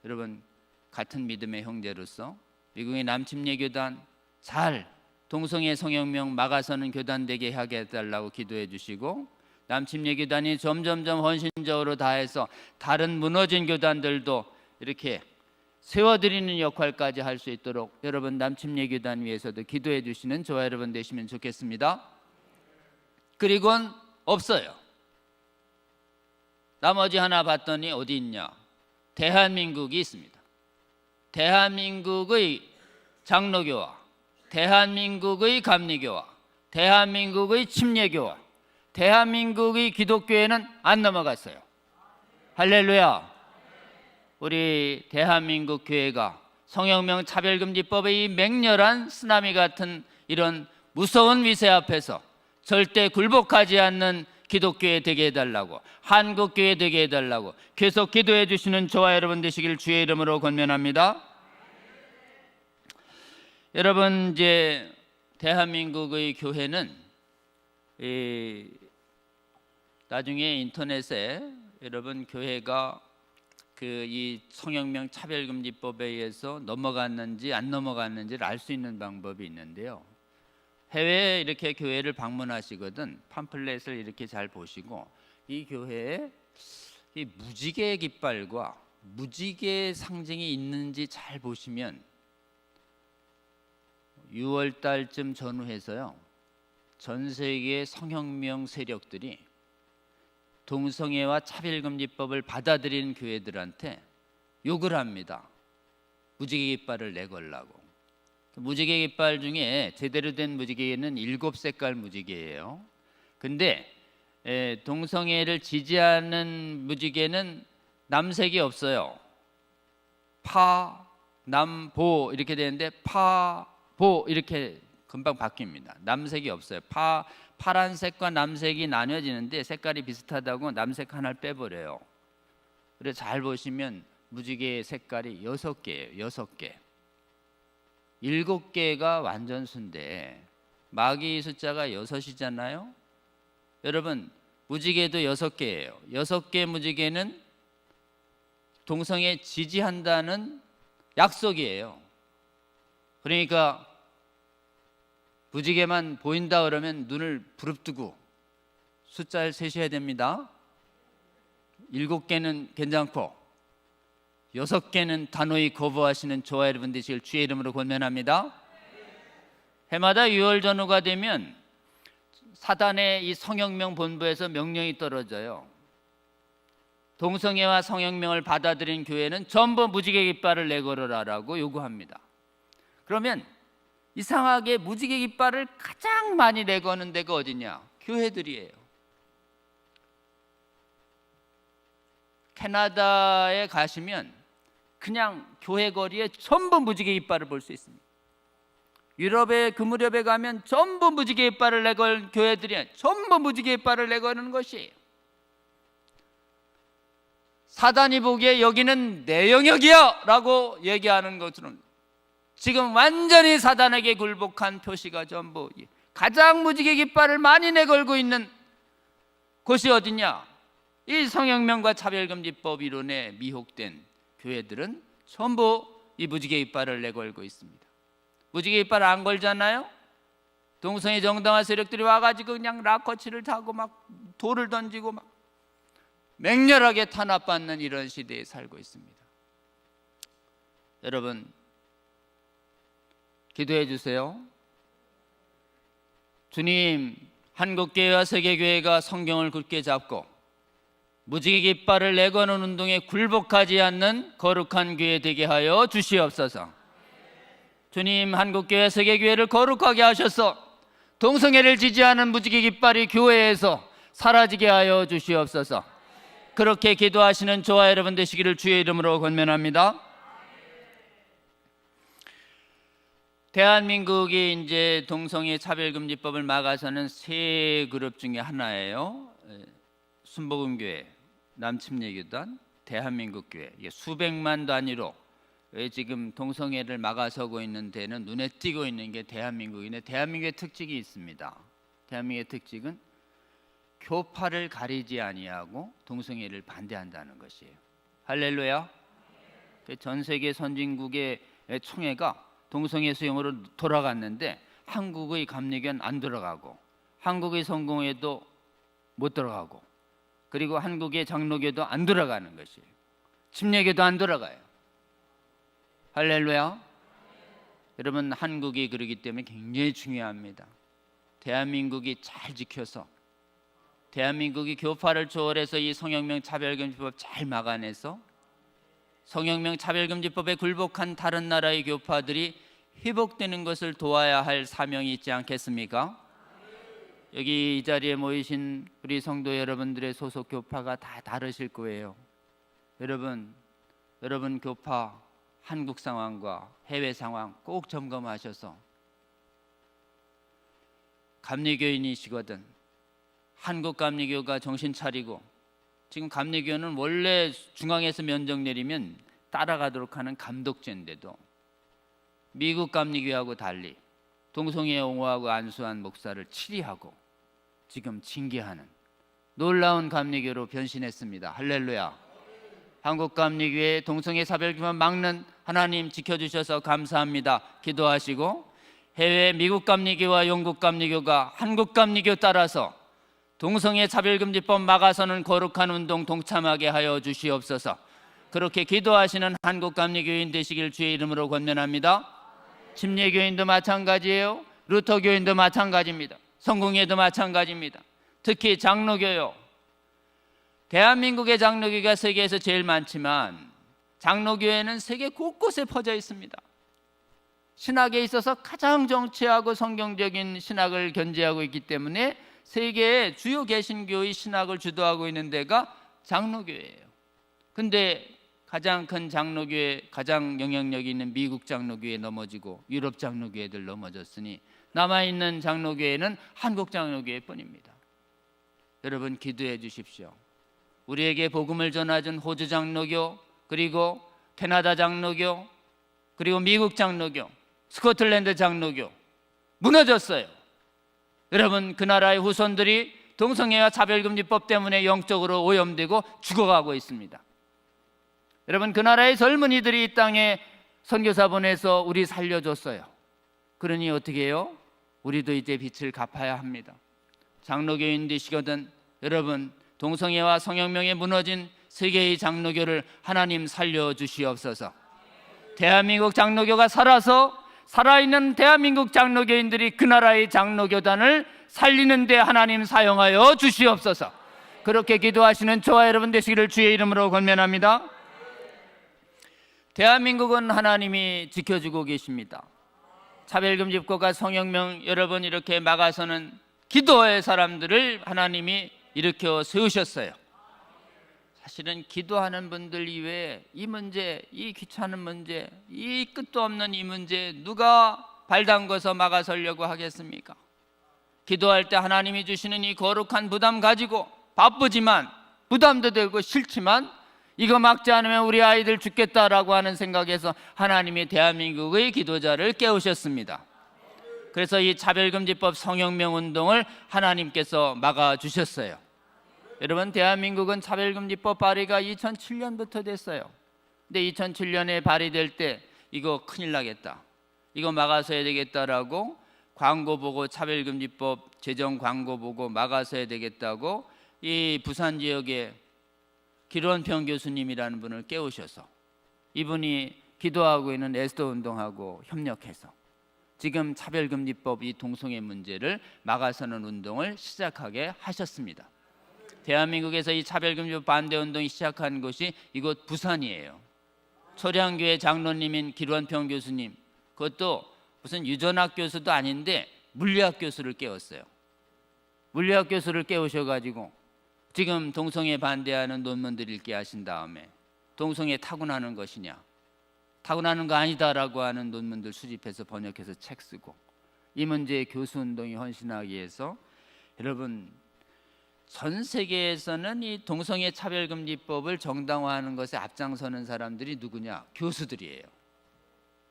여러분 같은 믿음의 형제로서 미국의 남침례 교단 잘 동성애 성혁명 막아서는 교단 되게 하게 해달라고 기도해 주시고 남침례 교단이 점점점 헌신적으로 다해서 다른 무너진 교단들도 이렇게 세워드리는 역할까지 할 수 있도록 여러분 남침례 교단 위해서도 기도해 주시는 저와 여러분 되시면 좋겠습니다. 그리고는 없어요. 나머지 하나 봤더니 어디 있냐? 대한민국이 있습니다. 대한민국의 장로교와 대한민국의 감리교와 대한민국의 침례교와 대한민국의 기독교회는 안 넘어갔어요. 할렐루야. 우리 대한민국 교회가 성혁명 차별금지법의 이 맹렬한 쓰나미 같은 이런 무서운 위세 앞에서 절대 굴복하지 않는 기독교회 되게 해달라고, 한국교회 되게 해달라고 계속 기도해 주시는 저와 여러분 되시길 주의 이름으로 권면합니다. 여러분, 이제 대한민국의 교회는 나중에 인터넷에 여러분 교회가 이 성형명 차별금지법에 의해서 넘어갔는지 안 넘어갔는지를 알 수 있는 방법이 있는데요. 해외에 이렇게 교회를 방문하시거든 팜플렛을 이렇게 잘 보시고 이 교회에 이 무지개 깃발과 무지개 상징이 있는지 잘 보시면 6월 달쯤 전후해서요, 전 세계의 성혁명 세력들이 동성애와 차별금지법을 받아들인 교회들한테 욕을 합니다. 무지개 깃발을 내걸라고. 무지개 깃발 중에 제대로 된 무지개는 7색깔 무지개예요. 근데 동성애를 지지하는 무지개는 남색이 없어요. 파, 남, 보 이렇게 되는데 파, 보 이렇게 금방 바뀝니다. 남색이 없어요. 파란색과 남색이 나뉘어지는데 색깔이 비슷하다고 남색 하나를 빼버려요. 그래서 잘 보시면 무지개의 색깔이 6개예요. 6개. 7개가 완전수인데 마귀 숫자가 6이잖아요. 여러분, 무지개도 6개예요. 6개 무지개는 동성애 지지한다는 약속이에요. 그러니까 무지개만 보인다 그러면 눈을 부릅뜨고 숫자를 세셔야 됩니다. 7개는 괜찮고 6개는 단호히 거부하시는 저와 여러분 되시길 주의 이름으로 권면합니다. 해마다 6월 전후가 되면 사단의 이 성혁명 본부에서 명령이 떨어져요. 동성애와 성혁명을 받아들인 교회는 전부 무지개 깃발을 내걸으라라고 요구합니다. 그러면 이상하게 무지개 깃발을 가장 많이 내거는 데가 어디냐? 교회들이에요. 캐나다에 가시면 그냥 교회 거리에 전부 무지개 깃발을 볼 수 있습니다. 유럽의 그 무렵에 가면 전부 무지개 깃발을 내걸 교회들이 전부 무지개 깃발을 내거는 것이에요. 사단이 보기에 여기는 내 영역이야 라고 얘기하는 것처럼 지금 완전히 사단에게 굴복한 표시가 전부 가장 무지개 깃발을 많이 내걸고 있는 곳이 어디냐? 이 성혁명과 차별금지법 이론에 미혹된 교회들은 전부 이 무지개 깃발을 내걸고 있습니다. 무지개 깃발 안 걸잖아요? 동성애 정당화 세력들이 와가지고 그냥 락커치를 타고 막 돌을 던지고 막 맹렬하게 탄압받는 이런 시대에 살고 있습니다. 여러분, 기도해 주세요. 주님, 한국교회와 세계교회가 성경을 굳게 잡고 무지개 깃발을 내거는 운동에 굴복하지 않는 거룩한 교회 되게 하여 주시옵소서. 주님, 한국교회 세계교회를 거룩하게 하셔서 동성애를 지지하는 무지개 깃발이 교회에서 사라지게 하여 주시옵소서. 그렇게 기도하시는 저와 여러분 되시기를 주의 이름으로 권면합니다. 대한민국이 이제 동성애 차별금지법을 막아서는 세 그룹 중에 하나예요. 순복음교회, 남침례교단, 대한민국교회. 이게 수백만 단위로 지금 동성애를 막아서고 있는 데는 눈에 띄고 있는 게 대한민국인데, 대한민국의 특징이 있습니다. 대한민국의 특징은 교파를 가리지 아니하고 동성애를 반대한다는 것이에요. 할렐루야. 전 세계 선진국의 총회가 동성애 수용으로 돌아갔는데 한국의 감리교는 안 들어가고 한국의 성공회도 못 들어가고 그리고 한국의 장로교도 안 들어가는 것이에요. 침례교도 안 들어가요. 할렐루야. 여러분, 한국이 그러기 때문에 굉장히 중요합니다. 대한민국이 잘 지켜서 대한민국이 교파를 초월해서 이 성혁명 차별금지법 잘 막아내서 성혁명 차별금지법에 굴복한 다른 나라의 교파들이 회복되는 것을 도와야 할 사명이 있지 않겠습니까? 여기 이 자리에 모이신 우리 성도 여러분들의 소속 교파가 다 다르실 거예요. 여러분 교파 한국 상황과 해외 상황 꼭 점검하셔서 감리교인이시거든 한국 감리교가 정신 차리고, 지금 감리교는 원래 중앙에서 면적 내리면 따라가도록 하는 감독제인데도 미국 감리교하고 달리 동성애 옹호하고 안수한 목사를 치리하고 지금 징계하는 놀라운 감리교로 변신했습니다. 할렐루야. 한국 감리교회 동성애 사별금을 막는 하나님 지켜주셔서 감사합니다. 기도하시고 해외 미국 감리교와 영국 감리교가 한국 감리교 따라서 동성애 차별금지법 막아서는 거룩한 운동 동참하게 하여 주시옵소서. 그렇게 기도하시는 한국 감리교인 되시길 주의 이름으로 권면합니다. 침례교인도 마찬가지예요. 루터교인도 마찬가지입니다. 성공회도 마찬가지입니다. 특히 장로교요. 대한민국의 장로교가 세계에서 제일 많지만 장로교회는 세계 곳곳에 퍼져 있습니다. 신학에 있어서 가장 정치하고 성경적인 신학을 견지하고 있기 때문에 세계의 주요 개신교의 신학을 주도하고 있는 데가 장로교회예요. 근데 가장 큰 장로교회, 가장 영향력이 있는 미국 장로교회 넘어지고 유럽 장로교회들 넘어졌으니 남아있는 장로교회는 한국 장로교회뿐입니다. 여러분 기도해 주십시오. 우리에게 복음을 전해준 호주 장로교, 그리고 캐나다 장로교, 그리고 미국 장로교, 스코틀랜드 장로교 무너졌어요. 여러분 그 나라의 후손들이 동성애와 차별금지법 때문에 영적으로 오염되고 죽어가고 있습니다. 여러분 그 나라의 젊은이들이 이 땅에 선교사 보내서 우리 살려줬어요. 그러니 어떻게 해요? 우리도 이제 빚을 갚아야 합니다. 장로교인 되시거든 여러분 동성애와 성혁명에 무너진 세계의 장로교를 하나님 살려주시옵소서. 대한민국 장로교가 살아서 살아있는 대한민국 장로교인들이 그 나라의 장로교단을 살리는 데 하나님 사용하여 주시옵소서. 그렇게 기도하시는 저와 여러분 되시기를 주의 이름으로 권면합니다. 대한민국은 하나님이 지켜주고 계십니다. 차별금지법과 성혁명 여러분 이렇게 막아서는 기도의 사람들을 하나님이 일으켜 세우셨어요. 사실은 기도하는 분들 이외에 이 문제, 이 귀찮은 문제, 이 끝도 없는 이 문제 누가 발 담궈서 막아서려고 하겠습니까? 기도할 때 하나님이 주시는 이 거룩한 부담 가지고 바쁘지만 부담도 되고 싫지만 이거 막지 않으면 우리 아이들 죽겠다라고 하는 생각에서 하나님이 대한민국의 기도자를 깨우셨습니다. 그래서 이 차별금지법 성혁명 운동을 하나님께서 막아주셨어요. 여러분 대한민국은 차별금지법 발의가 2007년부터 됐어요. 근데 2007년에 발의될 때 이거 큰일 나겠다, 이거 막아서야 되겠다라고 광고 보고 차별금지법 제정 광고 보고 막아서야 되겠다고 이 부산 지역에 기론평 교수님이라는 분을 깨우셔서 이분이 기도하고 있는 에스더 운동하고 협력해서 지금 차별금지법 이 동성애 문제를 막아서는 운동을 시작하게 하셨습니다. 대한민국에서 이 차별금지법 반대 운동이 시작한 곳이 이곳 부산이에요. 초량교회 장로님인 기론평 교수님, 그것도 무슨 유전학 교수도 아닌데 물리학 교수를 깨웠어요. 물리학 교수를 깨우셔가지고 지금 동성애 반대하는 논문들 읽게 하신 다음에 동성애 타고나는 것이냐, 타고나는 거 아니다라고 하는 논문들 수집해서 번역해서 책 쓰고 이 문제에 교수운동이 헌신하기 위해서 여러분 전 세계에서는 이 동성애 차별금지법을 정당화하는 것에 앞장서는 사람들이 누구냐? 교수들이에요.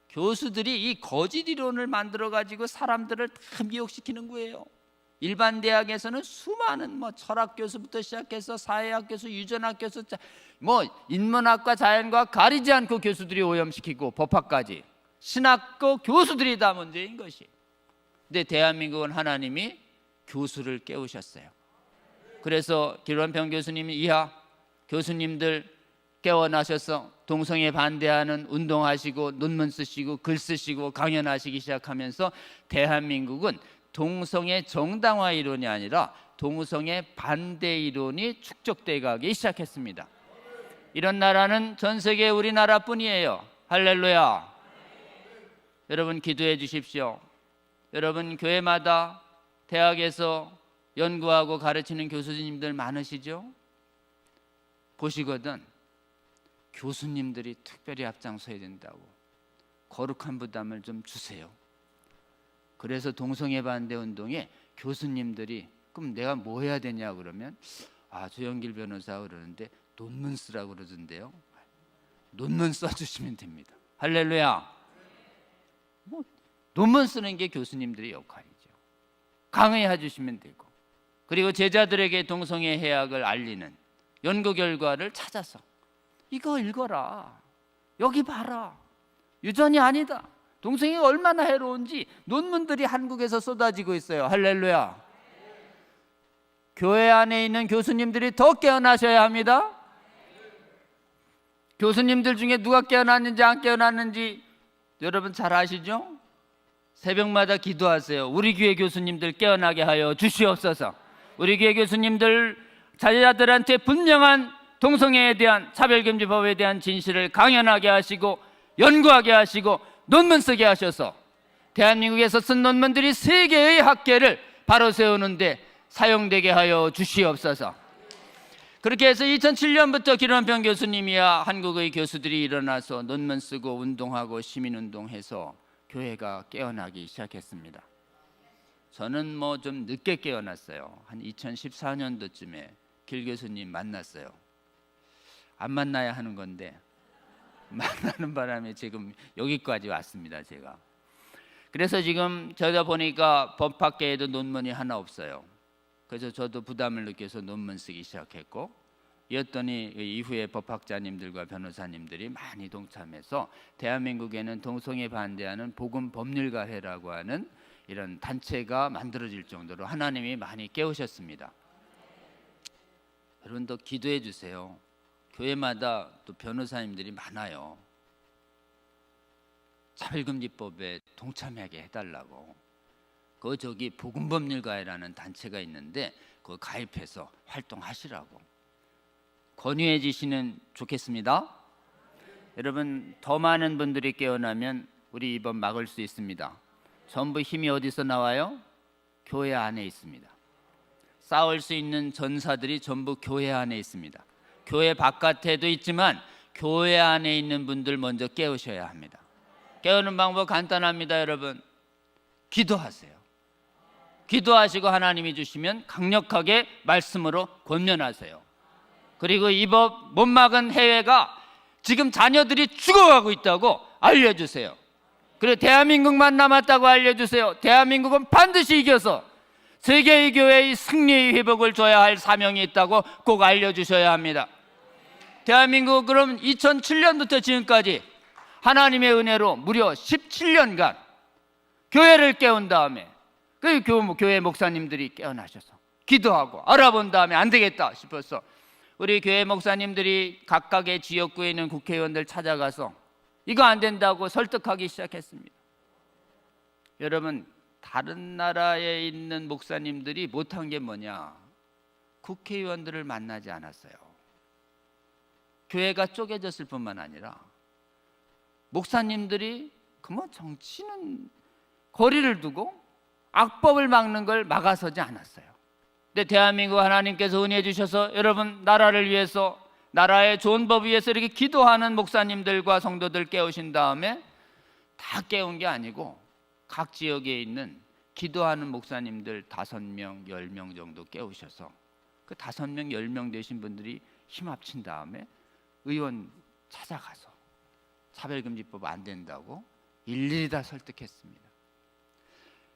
교수들이 이 거짓 이론을 만들어 가지고 사람들을 다 미혹시키는 거예요. 일반 대학에서는 수많은 철학 교수부터 시작해서 사회학 교수, 유전학 교수, 인문학과 자연과학 가리지 않고 교수들이 오염시키고 법학까지 신학교 교수들이 다 문제인 것이. 근데 대한민국은 하나님이 교수를 깨우셨어요. 그래서 기론평 교수님이 이하 교수님들 깨어나셔서 동성애 반대하는 운동하시고 논문 쓰시고 글 쓰시고 강연하시기 시작하면서 대한민국은 동성애 정당화 이론이 아니라 동성애 반대 이론이 축적돼 가기 시작했습니다. 이런 나라는 전 세계 우리나라뿐이에요. 할렐루야. 여러분 기도해 주십시오. 여러분 교회마다 대학에서 연구하고 가르치는 교수님들 많으시죠? 보시거든 교수님들이 특별히 앞장서야 된다고 거룩한 부담을 좀 주세요. 그래서 동성애 반대 운동에 교수님들이 그럼 내가 뭐 해야 되냐 그러면 조영길 변호사 그러는데 논문 쓰라고 그러던데요. 논문 써주시면 됩니다. 할렐루야. 뭐 논문 쓰는 게 교수님들의 역할이죠. 강의해 주시면 되고, 그리고 제자들에게 동성애 해악을 알리는 연구 결과를 찾아서 이거 읽어라, 여기 봐라, 유전이 아니다, 동성애가 얼마나 해로운지 논문들이 한국에서 쏟아지고 있어요. 할렐루야. 교회 안에 있는 교수님들이 더 깨어나셔야 합니다. 교수님들 중에 누가 깨어났는지 안 깨어났는지 여러분 잘 아시죠? 새벽마다 기도하세요. 우리 교회 교수님들 깨어나게 하여 주시옵소서. 우리 교회 교수님들 자녀들한테 분명한 동성애에 대한 차별금지법에 대한 진실을 강연하게 하시고 연구하게 하시고 논문 쓰게 하셔서 대한민국에서 쓴 논문들이 세계의 학계를 바로 세우는데 사용되게 하여 주시옵소서. 그렇게 해서 2007년부터 김원평 교수님이야 한국의 교수들이 일어나서 논문 쓰고 운동하고 시민운동해서 교회가 깨어나기 시작했습니다. 저는 뭐 좀 늦게 깨어났어요. 한 2014년도쯤에 길 교수님 만났어요. 안 만나야 하는 건데 만나는 바람에 지금 여기까지 왔습니다. 제가. 그래서 지금 저자 보니까 법학계에도 논문이 하나 없어요. 그래서 저도 부담을 느껴서 논문 쓰기 시작했고, 이었더니 이후에 법학자님들과 변호사님들이 많이 동참해서 대한민국에는 동성애 반대하는 복음법률가회라고 하는 이런 단체가 만들어질 정도로 하나님이 많이 깨우셨습니다. 여러분도 기도해 주세요. 교회마다 또 변호사님들이 많아요. 차별금지법에 동참하게 해달라고. 저기 복음법률가회라는 단체가 있는데 그거 가입해서 활동하시라고 권유해 주시면 좋겠습니다. 여러분, 더 많은 분들이 깨어나면 우리 이번 막을 수 있습니다. 전부 힘이 어디서 나와요? 교회 안에 있습니다. 싸울 수 있는 전사들이 전부 교회 안에 있습니다. 교회 바깥에도 있지만 교회 안에 있는 분들 먼저 깨우셔야 합니다. 깨우는 방법 간단합니다. 여러분, 기도하세요. 기도하시고 하나님이 주시면 강력하게 말씀으로 권면하세요. 그리고 이 법 못 막은 해외가 지금 자녀들이 죽어가고 있다고 알려주세요. 그리고 대한민국만 남았다고 알려주세요. 대한민국은 반드시 이겨서 세계의 교회의 승리의 회복을 줘야 할 사명이 있다고 꼭 알려주셔야 합니다. 대한민국 그럼 2007년부터 지금까지 하나님의 은혜로 무려 17년간 교회를 깨운 다음에 그 교회 목사님들이 깨어나셔서 기도하고 알아본 다음에 안 되겠다 싶어서 우리 교회 목사님들이 각각의 지역구에 있는 국회의원들 찾아가서 이거 안 된다고 설득하기 시작했습니다. 여러분, 다른 나라에 있는 목사님들이 못한 게 뭐냐? 국회의원들을 만나지 않았어요. 교회가 쪼개졌을 뿐만 아니라 목사님들이 그뭐 정치는 거리를 두고 악법을 막는 걸 막아서지 않았어요. 근데 대한민국 하나님께서 은혜 주셔서 여러분 나라를 위해서, 나라의 좋은 법 위해서 이렇게 기도하는 목사님들과 성도들 깨우신 다음에 다 깨운 게 아니고 각 지역에 있는 기도하는 목사님들 5명, 10명 정도 깨우셔서 그 5명, 10명 되신 분들이 힘 합친 다음에 의원 찾아가서 차별금지법 안 된다고 일일이 다 설득했습니다.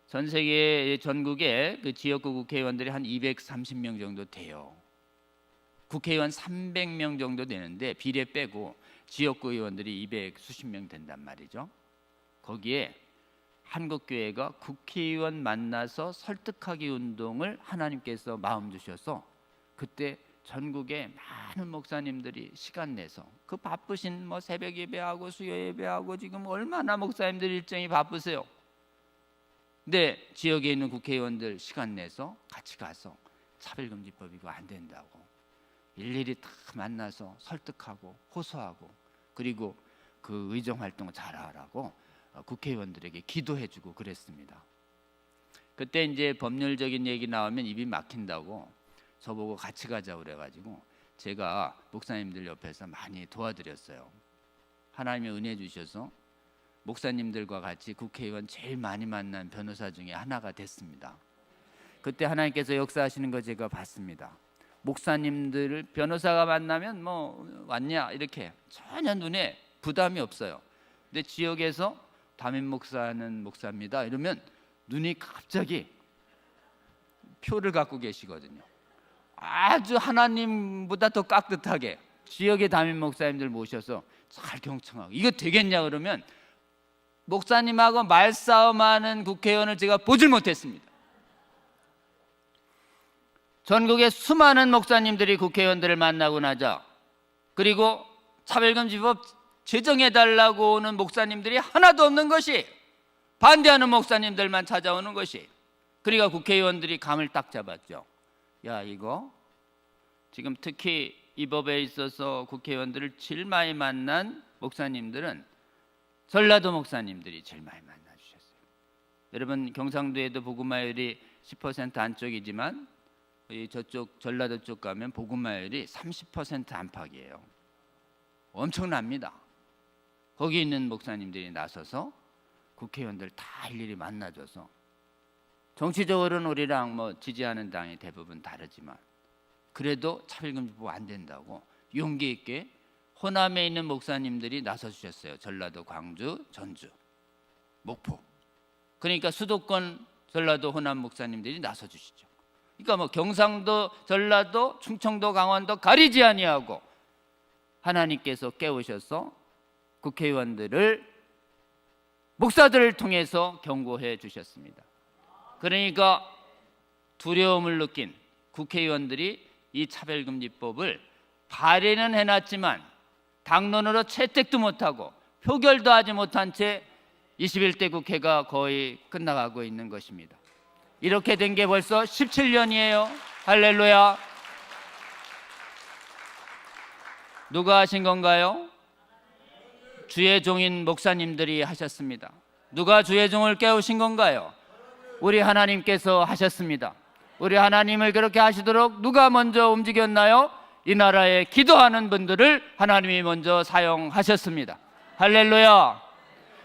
전 세계 전국에 그 지역구 국회의원들이 한 230명 정도 돼요. 국회의원 300명 정도 되는데 비례 빼고 지역구 의원들이 200 수십 명 된단 말이죠. 거기에 한국교회가 국회의원 만나서 설득하기 운동을 하나님께서 마음 주셔서 그때 전국에 많은 목사님들이 시간 내서 그 바쁘신 뭐 새벽 예배하고 수요 예배하고 지금 얼마나 목사님들 일정이 바쁘세요. 근데 지역에 있는 국회의원들 시간 내서 같이 가서 차별금지법 이거 안 된다고 일일이 다 만나서 설득하고 호소하고 그리고 그 의정활동을 잘하라고 국회의원들에게 기도해주고 그랬습니다. 그때 이제 법률적인 얘기 나오면 입이 막힌다고 저보고 같이 가자고 그래가지고 제가 목사님들 옆에서 많이 도와드렸어요. 하나님의 은혜 주셔서 목사님들과 같이 국회의원 제일 많이 만난 변호사 중에 하나가 됐습니다. 그때 하나님께서 역사하시는 거 제가 봤습니다. 목사님들 변호사가 만나면 뭐 왔냐 이렇게 전혀 눈에 부담이 없어요. 근데 지역에서 담임 목사는 목사입니다. 이러면 눈이 갑자기 표를 갖고 계시거든요. 아주 하나님보다 더 깍듯하게 지역의 담임 목사님들 모셔서 잘 경청하고, 이거 되겠냐 그러면 목사님하고 말싸움하는 국회의원을 제가 보질 못했습니다. 전국의 수많은 목사님들이 국회의원들을 만나고 나자, 그리고 차별금지법 제정해달라고 오는 목사님들이 하나도 없는 것이, 반대하는 목사님들만 찾아오는 것이. 그러니까 국회의원들이 감을 딱 잡았죠. 야, 이거 지금 특히 이 법에 있어서 국회의원들을 제일 많이 만난 목사님들은 전라도 목사님들이 제일 많이 만나주셨어요. 여러분, 경상도에도 복음화율이 10% 안쪽이지만 저쪽 전라도 쪽 가면 복음화율이 30% 안팎이에요. 엄청납니다. 거기 있는 목사님들이 나서서 국회의원들 다 일일이 만나줘서, 정치적으로는 우리랑 뭐 지지하는 당이 대부분 다르지만 그래도 차별금지법 안 된다고 용기 있게 호남에 있는 목사님들이 나서주셨어요. 전라도, 광주, 전주, 목포. 그러니까 수도권 전라도, 호남 목사님들이 나서주시죠. 그러니까 뭐 경상도, 전라도, 충청도, 강원도 가리지 아니하고 하나님께서 깨우셔서 국회의원들을, 목사들을 통해서 경고해 주셨습니다. 그러니까 두려움을 느낀 국회의원들이 이 차별금지법을 발의는 해놨지만 당론으로 채택도 못하고 표결도 하지 못한 채 21대 국회가 거의 끝나가고 있는 것입니다. 이렇게 된 게 벌써 17년이에요. 할렐루야. 누가 하신 건가요? 주의 종인 목사님들이 하셨습니다. 누가 주의 종을 깨우신 건가요? 우리 하나님께서 하셨습니다. 우리 하나님을 그렇게 하시도록 누가 먼저 움직였나요? 이 나라에 기도하는 분들을 하나님이 먼저 사용하셨습니다. 할렐루야.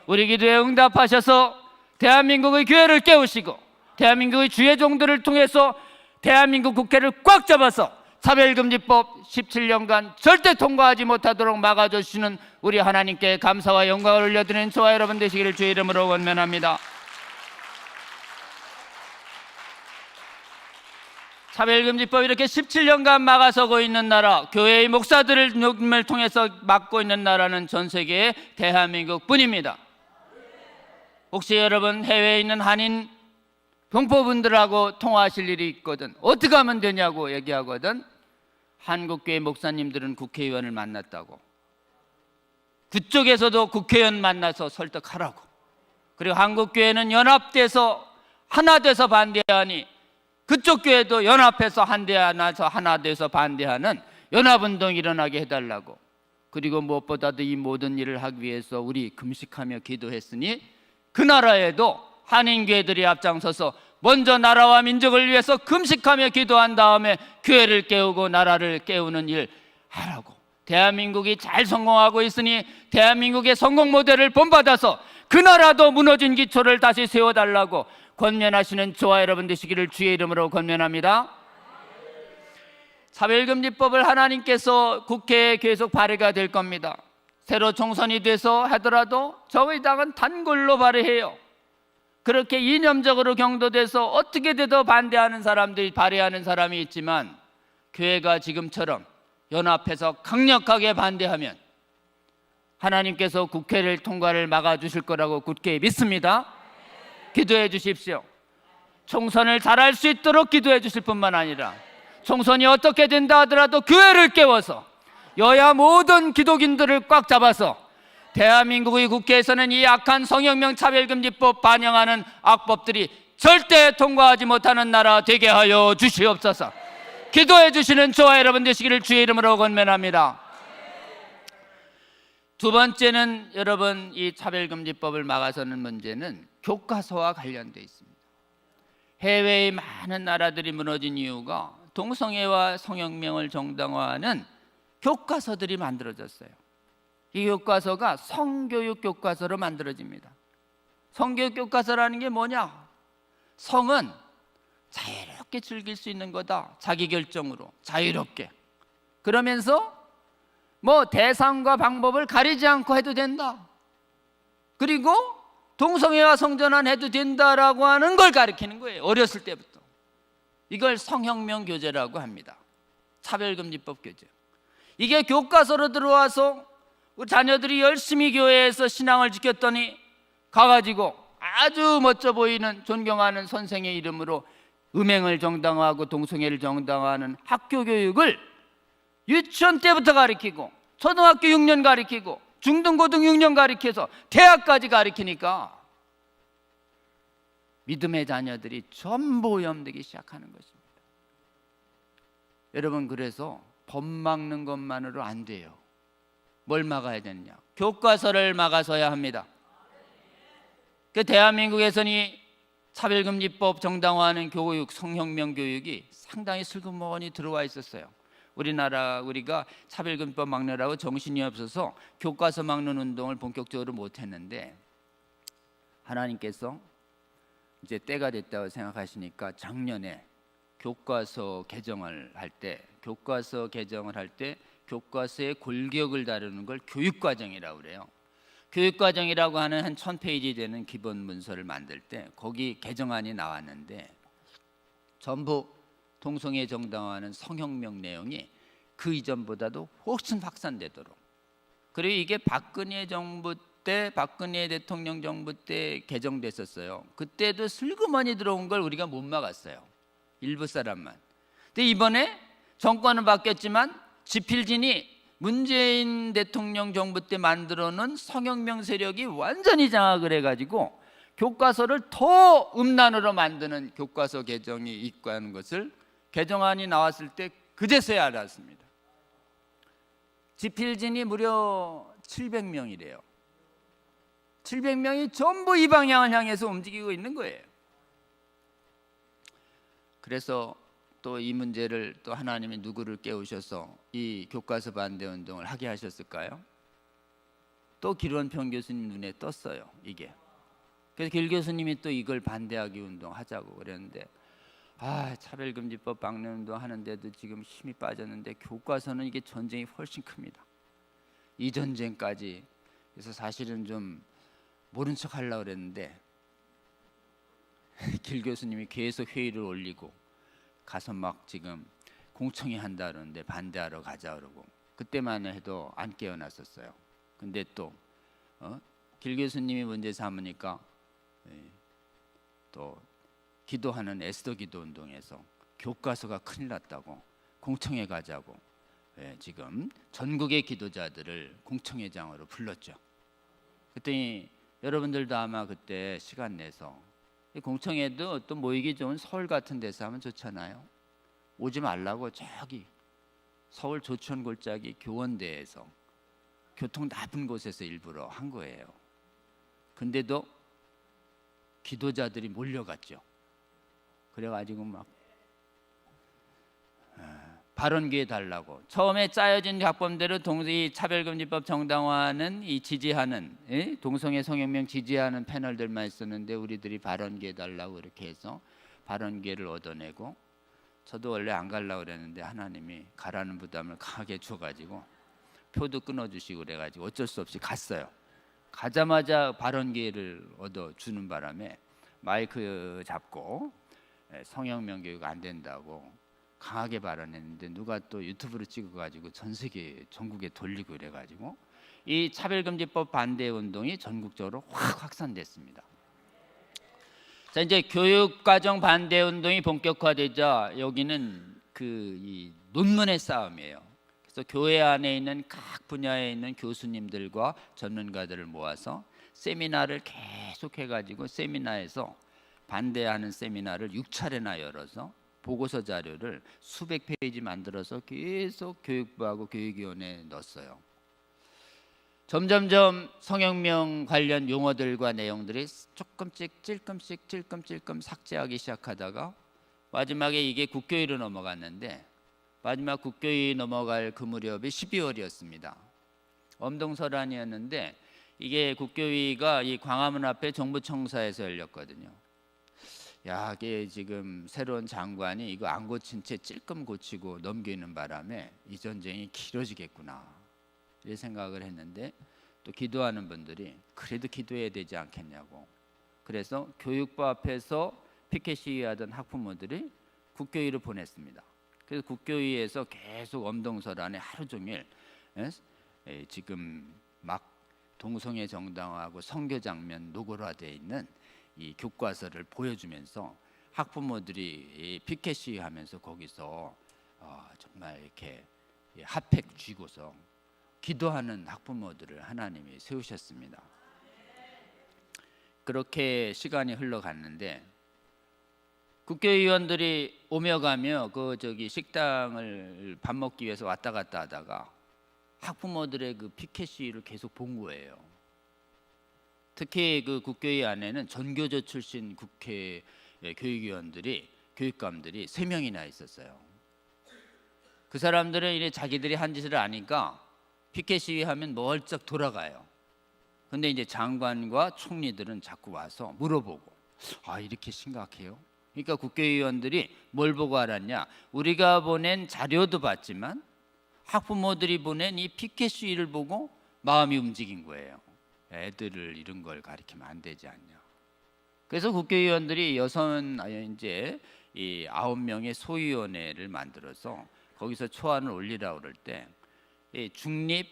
우리 기도에 응답하셔서 대한민국의 교회를 깨우시고 대한민국의 주의 종들을 통해서 대한민국 국회를 꽉 잡아서 차별금지법 17년간 절대 통과하지 못하도록 막아주시는 우리 하나님께 감사와 영광을 올려드리는 저와 여러분 되시기를 주의 이름으로 권면합니다. 차별금지법 이렇게 17년간 막아서고 있는 나라, 교회의 목사들을 통해서 막고 있는 나라는 전 세계의 대한민국뿐입니다. 혹시 여러분 해외에 있는 한인 동포분들하고 통화하실 일이 있거든, 어떻게 하면 되냐고 얘기하거든, 한국교회 목사님들은 국회의원을 만났다고, 그쪽에서도 국회의원 만나서 설득하라고, 그리고 한국교회는 연합돼서 하나 돼서 반대하니 그쪽 교회도 연합해서 하나 돼서 반대하는 연합운동이 일어나게 해달라고, 그리고 무엇보다도 이 모든 일을 하기 위해서 우리 금식하며 기도했으니 그 나라에도 한인교회들이 앞장서서 먼저 나라와 민족을 위해서 금식하며 기도한 다음에 교회를 깨우고 나라를 깨우는 일 하라고. 대한민국이 잘 성공하고 있으니 대한민국의 성공 모델을 본받아서 그 나라도 무너진 기초를 다시 세워달라고 권면하시는 저와 여러분 되시기를 주의 이름으로 권면합니다. 차별금지법을 하나님께서 국회에 계속 발의가 될 겁니다. 새로 총선이 돼서 하더라도 저희 당은 단골로 발의해요. 그렇게 이념적으로 경도돼서 어떻게 돼도 반대하는 사람들이, 발의하는 사람이 있지만 교회가 지금처럼 연합해서 강력하게 반대하면 하나님께서 국회를 통과를 막아주실 거라고 굳게 믿습니다. 기도해 주십시오. 총선을 잘할 수 있도록 기도해 주실 뿐만 아니라 총선이 어떻게 된다 하더라도 교회를 깨워서 여야 모든 기독인들을 꽉 잡아서 대한민국의 국회에서는 이 악한 성혁명 차별금지법 반영하는 악법들이 절대 통과하지 못하는 나라 되게 하여 주시옵소서. 기도해 주시는 저와 여러분 되시기를 주의 이름으로 권면합니다. 두 번째는 여러분, 이 차별금지법을 막아서는 문제는 교과서와 관련되어 있습니다. 해외의 많은 나라들이 무너진 이유가 동성애와 성혁명을 정당화하는 교과서들이 만들어졌어요. 이 교과서가 성교육 교과서로 만들어집니다. 성교육 교과서라는 게 뭐냐? 성은 자유롭게 즐길 수 있는 거다. 자기 결정으로 자유롭게. 그러면서 뭐 대상과 방법을 가리지 않고 해도 된다. 그리고 동성애와 성전환 해도 된다라고 하는 걸 가르치는 거예요. 어렸을 때부터. 이걸 성혁명 교제라고 합니다. 차별금지법 교제. 이게 교과서로 들어와서 우리 자녀들이 열심히 교회에서 신앙을 지켰더니 가가지고 아주 멋져 보이는 존경하는 선생의 이름으로 음행을 정당화하고 동성애를 정당화하는 학교 교육을 유치원 때부터 가르치고 초등학교 6년 가르치고 중등고등 6년 가르쳐서 대학까지 가르치니까 믿음의 자녀들이 전부 오염되기 시작하는 것입니다. 여러분, 그래서 법 막는 것만으로 안 돼요. 뭘 막아야 되느냐? 교과서를 막아서야 합니다. 그 대한민국에서는 이 차별금지법 정당화하는 교육, 성혁명 교육이 상당히 슬그머니 들어와 있었어요. 우리가 차별금지법 막느라고 정신이 없어서 교과서 막는 운동을 본격적으로 못했는데, 하나님께서 이제 때가 됐다고 생각하시니까 작년에 교과서 개정을 할 때 교과서의 골격을 다루는 걸 교육과정이라고 그래요. 교육과정이라고 하는 한 1000페이지 되는 기본 문서를 만들 때 거기 개정안이 나왔는데 전부 동성애 정당화하는 성혁명 내용이 그 이전보다도 훨씬 확산되도록, 그리고 이게 박근혜 대통령 정부 때 개정됐었어요. 그때도 슬그머니 들어온 걸 우리가 못 막았어요. 일부 사람만. 근데 이번에 정권은 바뀌었지만 지필진이 문재인 대통령 정부 때 만들어 놓은 성혁명 세력이 완전히 장악을 해가지고 교과서를 더 음란으로 만드는 교과서 개정이 있고 하는 것을 개정안이 나왔을 때 그제서야 알았습니다. 지필진이 무려 700명이래요. 700명이 전부 이 방향을 향해서 움직이고 있는 거예요. 그래서 또 이 문제를 또 하나님이 누구를 깨우셔서 이 교과서 반대 운동을 하게 하셨을까요? 또 길원평 교수님 눈에 떴어요, 이게. 그래서 길 교수님이 또 이걸 반대하기 운동하자고 그랬는데, 차별금지법 막는 운동 하는데도 지금 힘이 빠졌는데 교과서는 이게 전쟁이 훨씬 큽니다. 이 전쟁까지. 그래서 사실은 좀 모른 척 하려고 그랬는데 길 교수님이 계속 회의를 올리고 가서 막 지금 공청회 한다 그러는데 반대하러 가자 그러고, 그때만 해도 안 깨어났었어요. 근데 또 길 교수님이 문제 삼으니까 또 기도하는 에스더 기도 운동에서 교과서가 큰일 났다고 공청회 가자고 지금 전국의 기도자들을 공청회장으로 불렀죠. 그랬더니 여러분들도 아마 그때 시간 내서, 공청회도 또 모이기 좋은 서울 같은 데서 하면 좋잖아요. 오지 말라고 저기 서울 조천 골짜기 교원대에서 교통 나쁜 곳에서 일부러 한 거예요. 근데도 기도자들이 몰려갔죠. 그래가지고 막 발언기에 달라고 처음에 짜여진 작범대로 동성애 차별금지법 정당화는 이 지지하는 동성애 성혁명 지지하는 패널들만 있었는데 우리들이 발언기에 달라고 이렇게 해서 발언기를 얻어내고, 저도 원래 안 가려고 그랬는데 하나님이 가라는 부담을 강하게 줘가지고 표도 끊어주시고 그래가지고 어쩔 수 없이 갔어요. 가자마자 발언기를 얻어주는 바람에 마이크 잡고 성혁명 교육 안 된다고 강하게 발언했는데 누가 또 유튜브로 찍어가지고 전 세계 전국에 돌리고 이래가지고 이 차별금지법 반대 운동이 전국적으로 확 확산됐습니다. 자, 이제 교육과정 반대 운동이 본격화되자 여기는 이 논문의 싸움이에요. 그래서 교회 안에 있는 각 분야에 있는 교수님들과 전문가들을 모아서 세미나를 계속해가지고 세미나에서 반대하는 세미나를 6차례나 열어서 보고서 자료를 수백 페이지 만들어서 계속 교육부하고 교육위원회에 넣었어요. 점점점 성혁명 관련 용어들과 내용들이 조금씩 찔끔찔끔 삭제하기 시작하다가 마지막에 이게 국교위로 넘어갔는데, 마지막 국교위 넘어갈 그 무렵이 12월이었습니다. 엄동설안이었는데 이게 국교위가 이 광화문 앞에 정부청사에서 열렸거든요. 이게 지금 새로운 장관이 이거 안 고친 채 찔끔 고치고 넘기는 바람에 이 전쟁이 길어지겠구나, 이런 생각을 했는데 또 기도하는 분들이 그래도 기도해야 되지 않겠냐고. 그래서 교육부 앞에서 피켓 시위하던 학부모들이 국교위를 보냈습니다. 그래서 국교위에서 계속 엄동설안에 하루 종일 지금 막 동성애 정당화하고 성교 장면 노골화되어 있는 이 교과서를 보여주면서 학부모들이 피켓 시위하면서 거기서 정말 이렇게 핫팩 쥐고서 기도하는 학부모들을 하나님이 세우셨습니다. 그렇게 시간이 흘러갔는데 국회의원들이 오며 가며 식당을 밥 먹기 위해서 왔다 갔다 하다가 학부모들의 그 피켓 시위를 계속 본 거예요. 특히 그 국교위 안에는 전교조 출신 국회 교육감들이 3명이나 있었어요. 그 사람들은 이제 자기들이 한 짓을 아니까 피켓 시위하면 멀쩍 돌아가요. 근데 이제 장관과 총리들은 자꾸 와서 물어보고, 이렇게 심각해요? 그러니까 국회의원들이 뭘 보고 알았냐? 우리가 보낸 자료도 봤지만 학부모들이 보낸 이 피켓 시위를 보고 마음이 움직인 거예요. 애들을 이런 걸 가르치면 안 되지 않냐. 그래서 국회의원들이 이제 9명의 소위원회를 만들어서 거기서 초안을 올리라고 그럴 때 중립,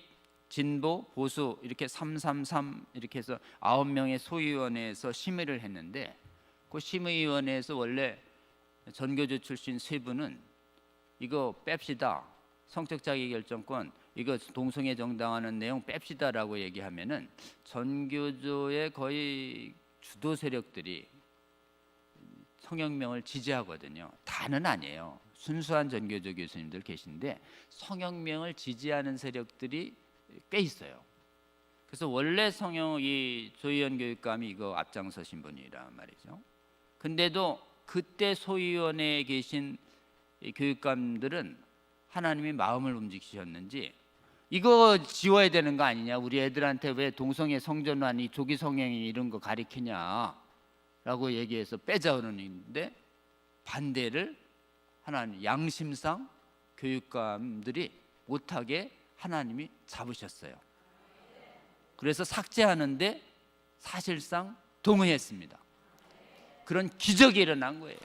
진보, 보수 이렇게 333 이렇게 해서 9명의 소위원회에서 심의를 했는데 그 심의위원회에서 원래 전교조 출신 3분은 이거 뺍시다. 성적 자기 결정권 이거 동성애 정당하는 내용 뺍시다라고 얘기하면은 전교조의 거의 주도 세력들이 성혁명을 지지하거든요. 다는 아니에요. 순수한 전교조 교수님들 계신데 성혁명을 지지하는 세력들이 꽤 있어요. 그래서 원래 이 조희연 교육감이 이거 앞장서신 분이란 말이죠. 근데도 그때 소위원회에 계신 교육감들은 하나님이 마음을 움직이셨는지 이거 지워야 되는 거 아니냐, 우리 애들한테 왜 동성애 성전환이 조기 성행위 이런 거 가리키냐 라고 얘기해서 빼자 그러는데 반대를 하나님 양심상 교육감들이 못하게 하나님이 잡으셨어요. 그래서 삭제하는데 사실상 동의했습니다. 그런 기적이 일어난 거예요.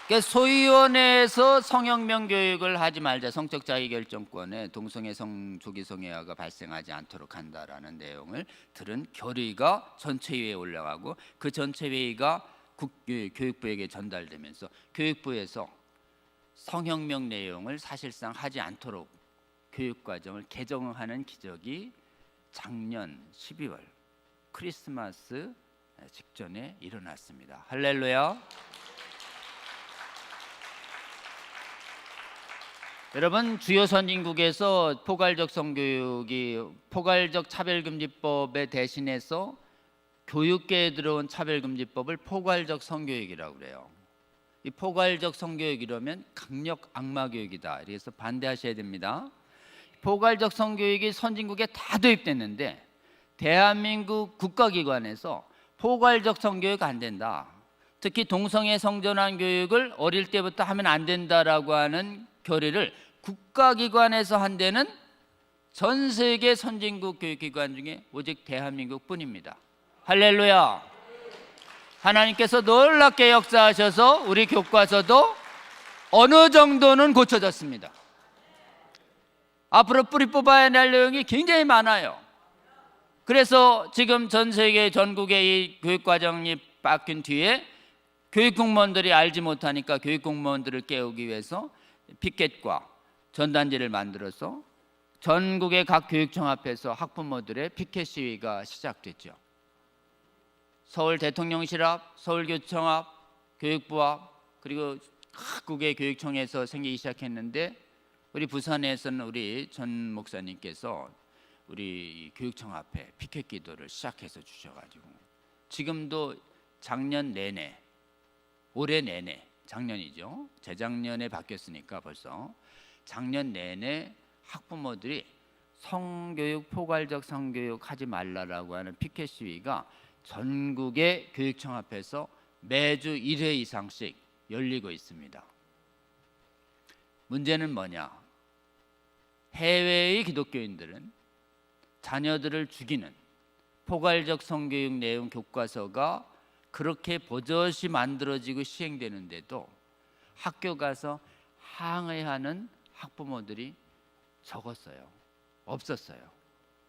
그러니까 소위원회에서 성혁명 교육을 하지 말자, 성적 자기결정권에 동성애 조기 성애화가 발생하지 않도록 한다라는 내용을 들은 결의가 전체회의에 올라가고 그 전체회의가 교육부에게 전달되면서 교육부에서 성혁명 내용을 사실상 하지 않도록 교육과정을 개정하는 기적이 작년 12월 크리스마스 직전에 일어났습니다. 할렐루야. 여러분, 주요 선진국에서 포괄적 성교육이 포괄적 차별금지법에 대신해서 교육계에 들어온 차별금지법을 포괄적 성교육이라고 그래요. 이 포괄적 성교육이라면 강력 악마교육이다. 그래서 반대하셔야 됩니다. 포괄적 성교육이 선진국에 다 도입됐는데 대한민국 국가기관에서 포괄적 성교육 안 된다. 특히 동성애 성전환 교육을 어릴 때부터 하면 안 된다라고 하는 결의를 국가기관에서 한 데는 전 세계 선진국 교육기관 중에 오직 대한민국 뿐입니다. 할렐루야. 하나님께서 놀랍게 역사하셔서 우리 교과서도 어느 정도는 고쳐졌습니다. 앞으로 뿌리 뽑아야 할 내용이 굉장히 많아요. 그래서 지금 전 세계 전국의 이 교육과정이 바뀐 뒤에 교육공무원들이 알지 못하니까 교육공무원들을 깨우기 위해서 피켓과 전단지를 만들어서 전국의 각 교육청 앞에서 학부모들의 피켓 시위가 시작됐죠. 서울 대통령실 앞, 서울교청 앞, 교육부 앞, 그리고 각국의 교육청에서 생기기 시작했는데 우리 부산에서는 우리 전 목사님께서 우리 교육청 앞에 피켓 기도를 시작해서 주셔가지고 지금도 작년 내내, 올해 내내, 작년이죠. 재작년에 바뀌었으니까 벌써 작년 내내 학부모들이 성교육, 포괄적 성교육 하지 말라라고 하는 피켓 시위가 전국의 교육청 앞에서 매주 1회 이상씩 열리고 있습니다. 문제는 뭐냐? 해외의 기독교인들은 자녀들을 죽이는 포괄적 성교육 내용 교과서가 그렇게 버젓이 만들어지고 시행되는데도 학교 가서 항의하는 학부모들이 적었어요. 없었어요.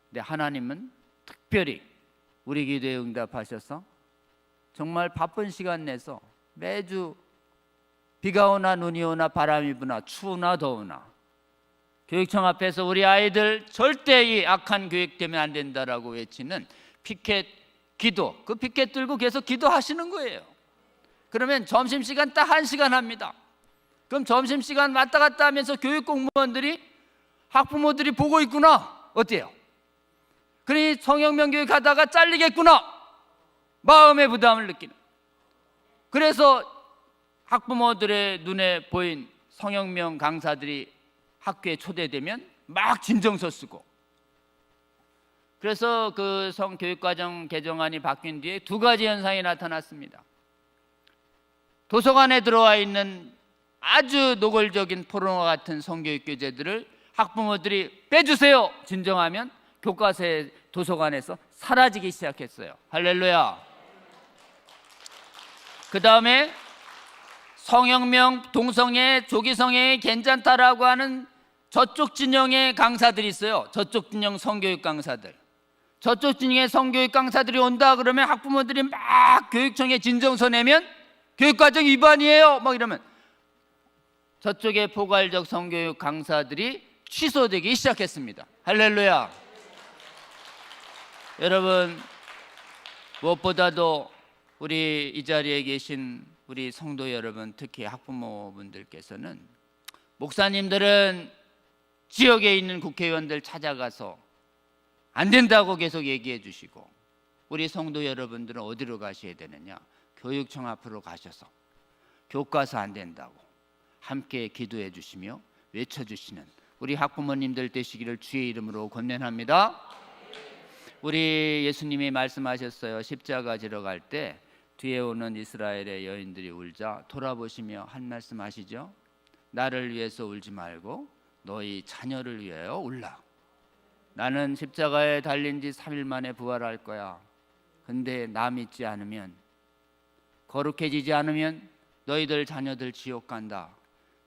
근데 하나님은 특별히 우리 기도에 응답하셔서 정말 바쁜 시간 내서 매주 비가 오나 눈이 오나 바람이 부나 추우나 더우나 교육청 앞에서 우리 아이들 절대 이 악한 교육 때문에 안 된다라고 외치는 피켓 기도, 그 피켓 들고 계속 기도하시는 거예요. 그러면 점심시간 딱 1시간 합니다. 그럼 점심시간 왔다 갔다 하면서 교육 공무원들이 학부모들이 보고 있구나. 어때요? 그러니 성형명 교육 하다가 잘리겠구나. 마음의 부담을 느끼는. 그래서 학부모들의 눈에 보인 성형명 강사들이 학교에 초대되면 막 진정서 쓰고, 그래서 그 성교육과정 개정안이 바뀐 뒤에 2가지 현상이 나타났습니다. 도서관에 들어와 있는 아주 노골적인 포르노 같은 성교육 교재들을 학부모들이 빼주세요 진정하면 교과서에 도서관에서 사라지기 시작했어요. 할렐루야. 그 다음에 성형명, 동성애, 조기성애 괜찮다라고 하는 저쪽 진영의 강사들이 있어요. 저쪽 진영 성교육 강사들. 저쪽 진영의 성교육 강사들이 온다 그러면 학부모들이 막 교육청에 진정서 내면 교육과정 위반이에요 막 이러면 저쪽의 포괄적 성교육 강사들이 취소되기 시작했습니다. 할렐루야. 여러분, 무엇보다도 우리 이 자리에 계신 우리 성도 여러분, 특히 학부모분들께서는 목사님들은 지역에 있는 국회의원들 찾아가서 안 된다고 계속 얘기해 주시고, 우리 성도 여러분들은 어디로 가셔야 되느냐? 교육청 앞으로 가셔서 교과서 안 된다고 함께 기도해 주시며 외쳐주시는 우리 학부모님들 되시기를 주의 이름으로 권면합니다. 우리 예수님이 말씀하셨어요. 십자가 지러 갈 때 뒤에 오는 이스라엘의 여인들이 울자 돌아보시며 한 말씀 하시죠. 나를 위해서 울지 말고 너희 자녀를 위하여 울라. 나는 십자가에 달린 지 3일 만에 부활할 거야. 근데 나 믿지 않으면, 거룩해지지 않으면 너희들 자녀들 지옥 간다.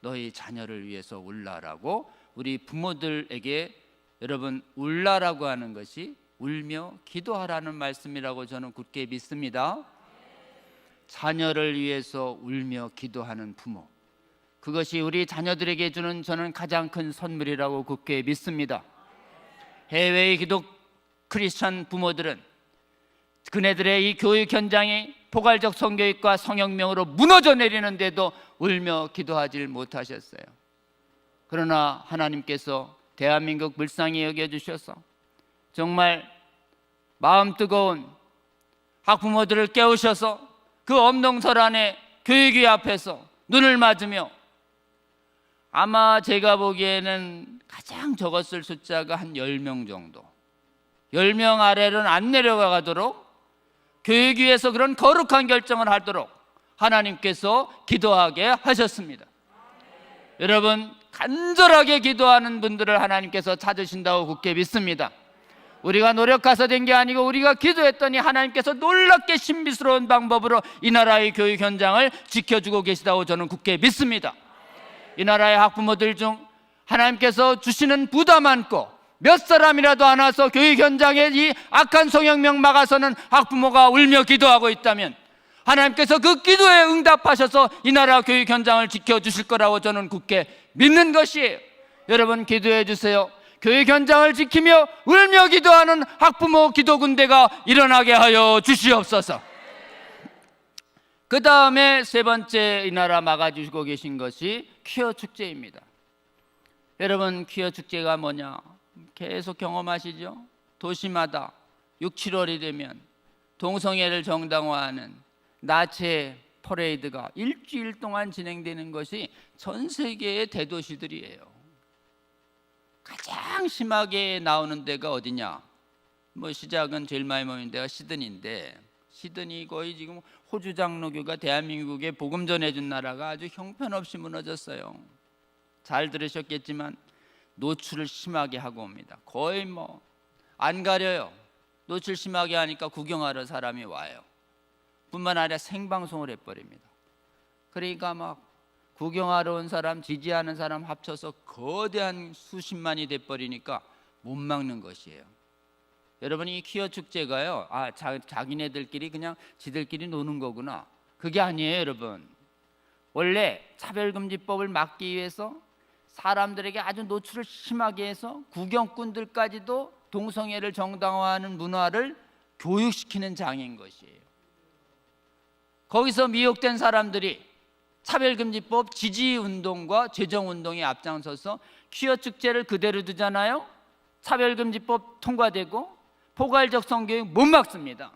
너희 자녀를 위해서 울라라고 우리 부모들에게, 여러분, 울라라고 하는 것이 울며 기도하라는 말씀이라고 저는 굳게 믿습니다. 자녀를 위해서 울며 기도하는 부모, 그것이 우리 자녀들에게 주는 저는 가장 큰 선물이라고 굳게 믿습니다. 해외의 기독 크리스천 부모들은 그네들의 이 교육 현장이 포괄적 성교육과 성혁명으로 무너져 내리는데도 울며 기도하지 못하셨어요. 그러나 하나님께서 대한민국 불쌍히 여겨주셔서 정말 마음 뜨거운 학부모들을 깨우셔서 그 엄동설 안에 교육위 앞에서 눈을 맞으며, 아마 제가 보기에는 가장 적었을 숫자가 한 10명 정도, 10명 아래로는 안 내려가도록 교육위에서 그런 거룩한 결정을 하도록 하나님께서 기도하게 하셨습니다. 여러분, 간절하게 기도하는 분들을 하나님께서 찾으신다고 굳게 믿습니다. 우리가 노력해서 된 게 아니고 우리가 기도했더니 하나님께서 놀랍게 신비스러운 방법으로 이 나라의 교육 현장을 지켜주고 계시다고 저는 굳게 믿습니다. 이 나라의 학부모들 중 하나님께서 주시는 부담 안고 몇 사람이라도 안 와서 교육 현장에 이 악한 성형명 막아서는 학부모가 울며 기도하고 있다면 하나님께서 그 기도에 응답하셔서 이 나라 교육 현장을 지켜주실 거라고 저는 굳게 믿는 것이에요. 여러분, 기도해 주세요. 교육 현장을 지키며 울며 기도하는 학부모 기도 군대가 일어나게 하여 주시옵소서. 그 다음에 3번째 이 나라 막아주시고 계신 것이 퀴어 축제입니다. 여러분, 퀴어 축제가 뭐냐? 계속 경험하시죠? 도시마다 6, 7월이 되면 동성애를 정당화하는 나체 퍼레이드가 일주일 동안 진행되는 것이 전 세계의 대도시들이에요. 가장 심하게 나오는 데가 어디냐? 뭐 시작은 제일 많이 모인 데가 시드니인데, 시드니 거의 지금 호주 장로교가 대한민국에 복음 전해준 나라가 아주 형편없이 무너졌어요. 잘 들으셨겠지만 노출을 심하게 하고 옵니다. 거의 안 가려요. 노출 심하게 하니까 구경하러 사람이 와요. 뿐만 아니라 생방송을 해버립니다. 그러니까 막 구경하러 온 사람, 지지하는 사람 합쳐서 거대한 수십만이 돼버리니까 못 막는 것이에요. 여러분, 이 퀴어 축제가요, 자기네들끼리 그냥 지들끼리 노는 거구나, 그게 아니에요. 여러분, 원래 차별금지법을 막기 위해서 사람들에게 아주 노출을 심하게 해서 구경꾼들까지도 동성애를 정당화하는 문화를 교육시키는 장인 것이에요. 거기서 미혹된 사람들이 차별금지법 지지운동과 제정운동에 앞장서서 퀴어 축제를 그대로 두잖아요. 차별금지법 통과되고 포괄적 성교육 못 막습니다.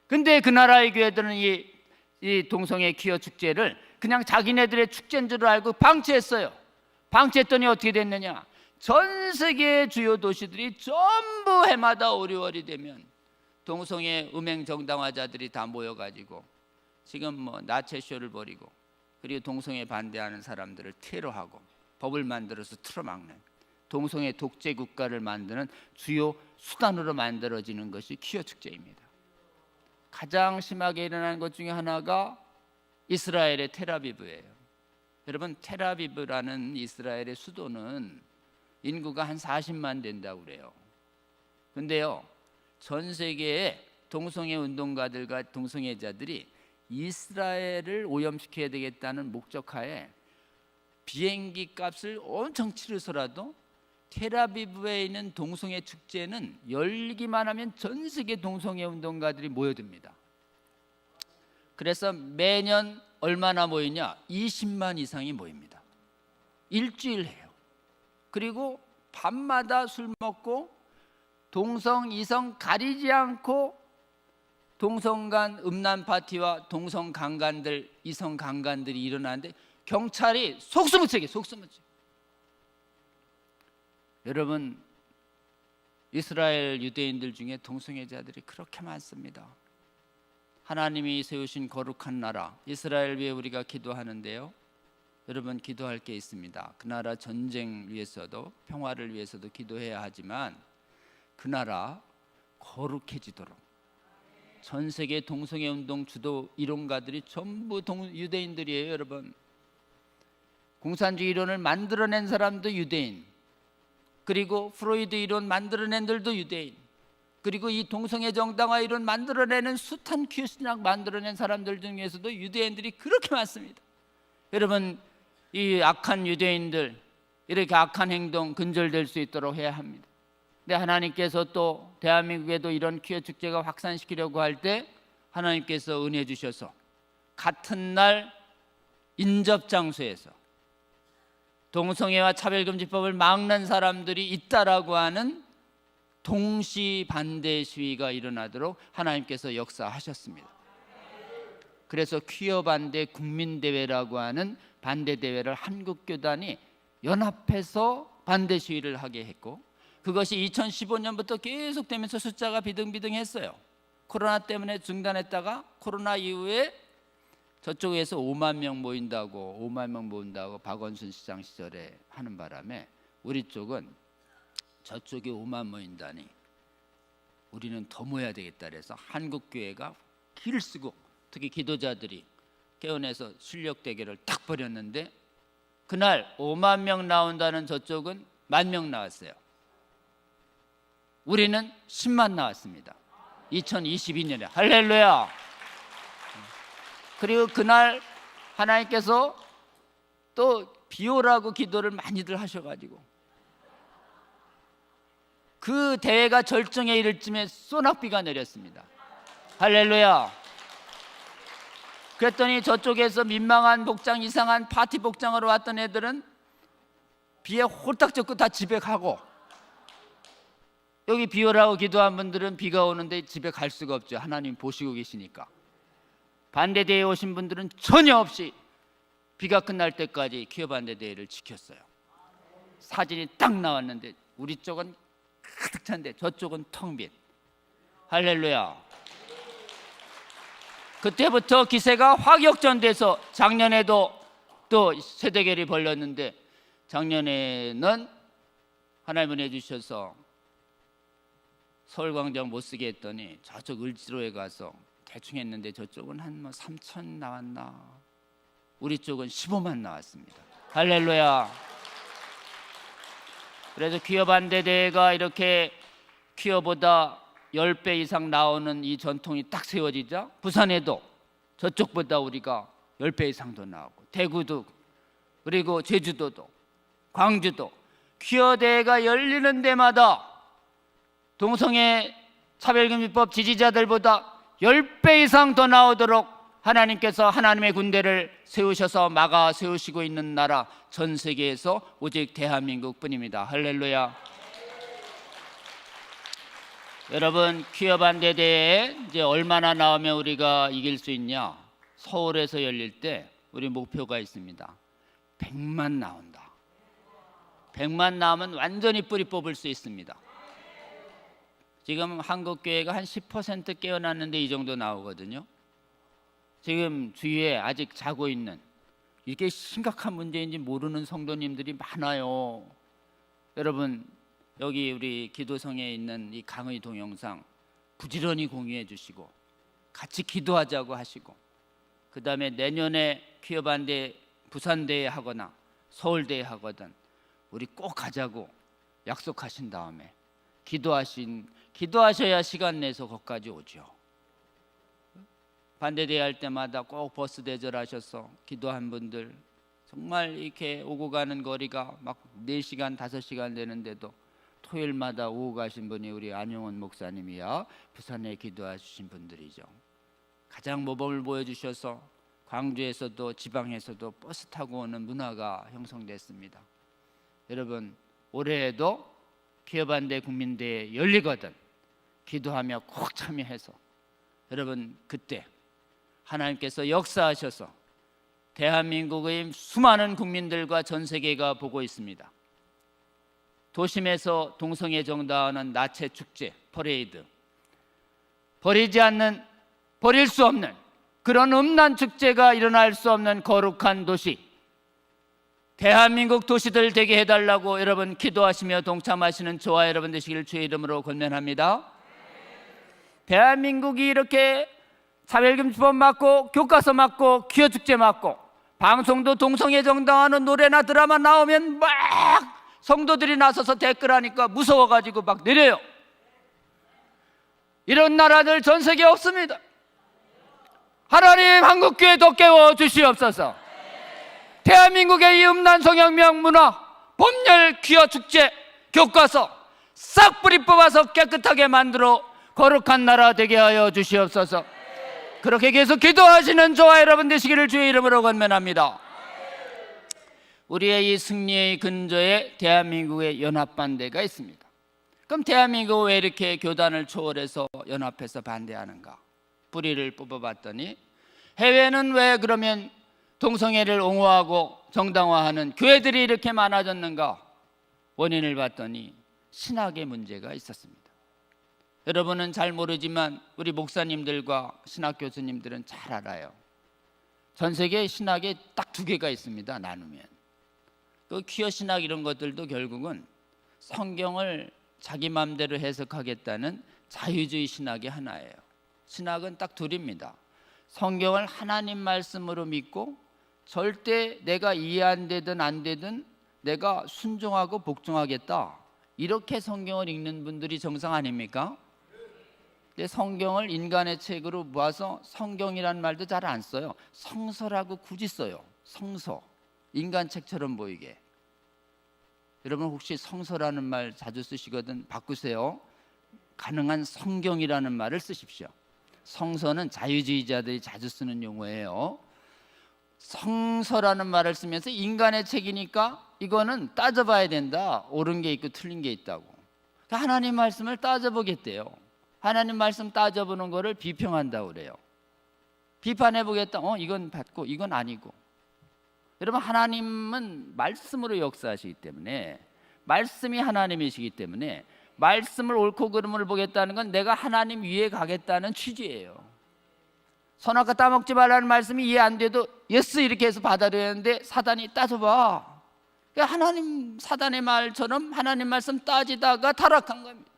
근데 그 나라의 교회들은 이 동성애 퀴어 축제를 그냥 자기네들의 축제인 줄 알고 방치했어요. 방치했더니 어떻게 됐느냐, 전 세계의 주요 도시들이 전부 해마다 5, 6월이 되면 동성애 음행 정당화자들이 다 모여가지고 지금 나체쇼를 벌이고, 그리고 동성애 반대하는 사람들을 테러하고 법을 만들어서 틀어막는 동성애 독재 국가를 만드는 주요 수단으로 만들어지는 것이 퀴어 축제입니다. 가장 심하게 일어나는 것 중에 하나가 이스라엘의 텔아비브예요. 여러분, 텔아비브라는 이스라엘의 수도는 인구가 한 40만 된다고 그래요. 근데요, 전 세계의 동성애 운동가들과 동성애자들이 이스라엘을 오염시켜야 되겠다는 목적하에 비행기 값을 엄청 치르서라도 텔아비브에 있는 동성애 축제는 열기만 하면 전 세계 동성애 운동가들이 모여듭니다. 그래서 매년 얼마나 모이냐, 20만 이상이 모입니다. 일주일 해요. 그리고 밤마다 술 먹고 동성 이성 가리지 않고 동성 간 음란 파티와 동성 강간들, 이성 강간들이 일어나는데 경찰이 속수무책이에요. 속수무책. 여러분, 이스라엘 유대인들 중에 동성애자들이 그렇게 많습니다. 하나님이 세우신 거룩한 나라 이스라엘 위해 우리가 기도하는데요, 여러분, 기도할 게 있습니다. 그 나라 전쟁 위해서도 평화를 위해서도 기도해야 하지만 그 나라 거룩해지도록, 전 세계 동성애 운동 주도 이론가들이 전부 유대인들이에요. 여러분, 공산주의 이론을 만들어낸 사람도 유대인, 그리고 프로이드 이론 만들어낸 들도 유대인, 그리고 이 동성애 정당화 이론 만들어내는 숱한 퀴어 신학 만들어낸 사람들 중에서도 유대인들이 그렇게 많습니다. 여러분, 이 악한 유대인들, 이렇게 악한 행동 근절될 수 있도록 해야 합니다. 근데 하나님께서 또 대한민국에도 이런 퀴어 축제가 확산시키려고 할 때 하나님께서 은혜 주셔서 같은 날 인접 장소에서 동성애와 차별금지법을 막는 사람들이 있다라고 하는 동시 반대 시위가 일어나도록 하나님께서 역사하셨습니다. 그래서 퀴어 반대 국민대회라고 하는 반대대회를 한국교단이 연합해서 반대 시위를 하게 했고, 그것이 2015년부터 계속되면서 숫자가 비등비등했어요. 코로나 때문에 중단했다가 코로나 이후에 저쪽에서 5만 명 모인다고 박원순 시장 시절에 하는 바람에 우리 쪽은 저쪽에 5만 모인다니 우리는 더 모여야 되겠다 그래서 한국교회가 길을 쓰고 특히 기도자들이 깨어내서 실력 대결을 딱 벌였는데, 그날 5만 명 나온다는 저쪽은 10,000명 나왔어요. 우리는 10만 나왔습니다. 2022년에. 할렐루야. 그리고 그날 하나님께서 또 비오라고 기도를 많이들 하셔가지고 그 대회가 절정에 이를 쯤에 소낙비가 내렸습니다. 할렐루야. 그랬더니 저쪽에서 민망한 복장, 이상한 파티 복장으로 왔던 애들은 비에 홀딱 젖고 다 집에 가고, 여기 비 오라고 기도한 분들은 비가 오는데 집에 갈 수가 없죠. 하나님 보시고 계시니까. 반대대회에 오신 분들은 전혀 없이 비가 끝날 때까지 퀴어 반대대회를 지켰어요. 사진이 딱 나왔는데 우리 쪽은 가득 찬데 저쪽은 텅 빈. 할렐루야. 그때부터 기세가 확역전돼서 작년에도 또 세대결이 벌렸는데 작년에는 하나님 은혜 주셔서 서울광장 못 쓰게 했더니 저쪽 을지로에 가서 대충 했는데 저쪽은 한 3천 나왔나, 우리 쪽은 15만 나왔습니다. 할렐루야. 그래서 퀴어 반대대회가 이렇게 퀴어보다 10배 이상 나오는 이 전통이 딱 세워지자 부산에도 저쪽보다 우리가 10배 이상 더 나오고, 대구도, 그리고 제주도도, 광주도 퀴어 대회가 열리는 데마다 동성애 차별금지법 지지자들보다 10배 이상 더 나오도록 하나님께서 하나님의 군대를 세우셔서 막아 세우시고 있는 나라, 전 세계에서 오직 대한민국뿐입니다. 할렐루야. 여러분, 퀴어 반대 대회에 이제 얼마나 나오면 우리가 이길 수 있냐? 서울에서 열릴 때 우리 목표가 있습니다. 100만 나온다. 100만 나오면 완전히 뿌리 뽑을 수 있습니다. 지금 한국교회가 한 10% 깨어났는데 이 정도 나오거든요. 지금 주위에 아직 자고 있는, 이게 심각한 문제인지 모르는 성도님들이 많아요. 여러분, 여기 우리 기도성에 있는 이 강의 동영상 부지런히 공유해 주시고 같이 기도하자고 하시고, 그 다음에 내년에 퀴어 반대 부산대회 하거나 서울대회 하거든 우리 꼭 가자고 약속하신 다음에 기도하셔야 시간 내서 거기까지 오죠. 반대대회 할 때마다 꼭 버스 대절하셔서 기도한 분들, 정말 이렇게 오고 가는 거리가 막 4시간 5시간 되는데도 토요일마다 오고 가신 분이 우리 안용원 목사님이야 부산에 기도하신 분들이죠. 가장 모범을 보여주셔서 광주에서도 지방에서도 버스 타고 오는 문화가 형성됐습니다. 여러분, 올해에도 퀴어 반대 국민대회 열리거든 기도하며 꼭 참여해서, 여러분 그때 하나님께서 역사하셔서 대한민국의 수많은 국민들과 전 세계가 보고 있습니다. 도심에서 동성애 정당하는 나체 축제, 퍼레이드, 버릴 수 없는 그런 음란 축제가 일어날 수 없는 거룩한 도시, 대한민국 도시들 되게 해달라고 여러분 기도하시며 동참하시는 저와 여러분 되시기를 주의 이름으로 권면합니다. 대한민국이 이렇게 차별금지법 맞고 교과서 맞고 퀴어 축제 맞고 방송도 동성애 정당하는 노래나 드라마 나오면 막 성도들이 나서서 댓글하니까 무서워가지고 막 내려요. 이런 나라들 전 세계 없습니다. 하나님 한국교회 더 깨워 주시옵소서. 대한민국의 이 음란 성혁명 문화, 법률 퀴어 축제, 교과서 싹 뿌리 뽑아서 깨끗하게 만들어 거룩한 나라 되게 하여 주시옵소서. 그렇게 계속 기도하시는 저와 여러분 되시기를 주의 이름으로 권면합니다. 우리의 이 승리의 근저에 대한민국의 연합반대가 있습니다. 그럼 대한민국은 왜 이렇게 교단을 초월해서 연합해서 반대하는가? 뿌리를 뽑아봤더니 해외는 왜 그러면 동성애를 옹호하고 정당화하는 교회들이 이렇게 많아졌는가? 원인을 봤더니 신학의 문제가 있었습니다. 여러분은 잘 모르지만 우리 목사님들과 신학 교수님들은 잘 알아요. 전 세계 신학에 딱 2개가 있습니다. 나누면 그 퀴어 신학 이런 것들도 결국은 성경을 자기 마음대로 해석하겠다는 자유주의 신학의 하나예요. 신학은 딱 2입니다. 성경을 하나님 말씀으로 믿고 절대 내가 이해 안 되든 안 되든 내가 순종하고 복종하겠다, 이렇게 성경을 읽는 분들이 정상 아닙니까? 근데 성경을 인간의 책으로 모아서 성경이라는 말도 잘 안 써요. 성서라고 굳이 써요. 성서, 인간 책처럼 보이게. 여러분 혹시 성서라는 말 자주 쓰시거든 바꾸세요. 가능한 성경이라는 말을 쓰십시오. 성서는 자유주의자들이 자주 쓰는 용어예요. 성서라는 말을 쓰면서 인간의 책이니까 이거는 따져봐야 된다. 옳은 게 있고 틀린 게 있다고. 하나님 말씀을 따져보겠대요. 하나님 말씀 따져보는 거를 비평한다고 그래요. 비판해보겠다. 이건 받고 이건 아니고. 여러분 하나님은 말씀으로 역사하시기 때문에, 말씀이 하나님이시기 때문에 말씀을 옳고 그름을 보겠다는 건 내가 하나님 위에 가겠다는 취지예요. 선악과 따먹지 말라는 말씀이 이해 안 돼도 예스 이렇게 해서 받아들였는데 사단이 따져봐. 하나님 사단의 말처럼 하나님 말씀 따지다가 타락한 겁니다.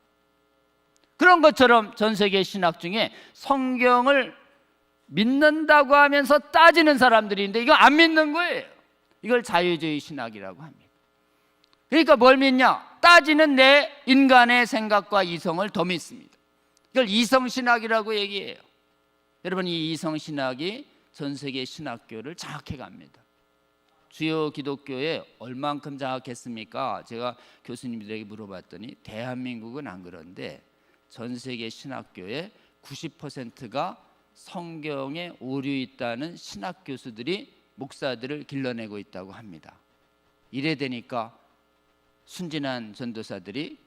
그런 것처럼 전 세계 신학 중에 성경을 믿는다고 하면서 따지는 사람들이 있는데 이거 안 믿는 거예요. 이걸 자유주의 신학이라고 합니다. 그러니까 뭘 믿냐? 따지는 내 인간의 생각과 이성을 더 믿습니다. 이걸 이성신학이라고 얘기해요. 여러분, 이 이성신학이 전 세계 신학교를 장악해 갑니다. 주요 기독교에 얼만큼 장악했습니까? 제가 교수님들에게 물어봤더니 대한민국은 안 그런데 전 세계 신학교의 90%가 성경에 오류 있다는 신학 교수들이 목사들을 길러내고 있다고 합니다. 이래 되니까 순진한 전도사들이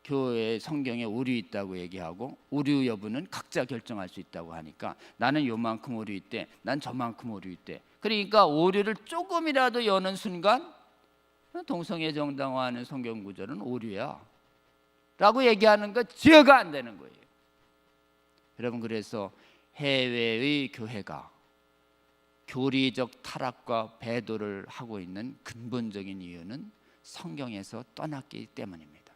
교회에 성경에 오류 있다고 얘기하고 오류 여부는 각자 결정할 수 있다고 하니까 나는 요만큼 오류 있대, 난 저만큼 오류 있대. 그러니까 오류를 조금이라도 여는 순간 동성애 정당화하는 성경 구절은 오류야 라고 얘기하는 거 제어가 안 되는 거예요. 여러분, 그래서 해외의 교회가 교리적 타락과 배도를 하고 있는 근본적인 이유는 성경에서 떠났기 때문입니다.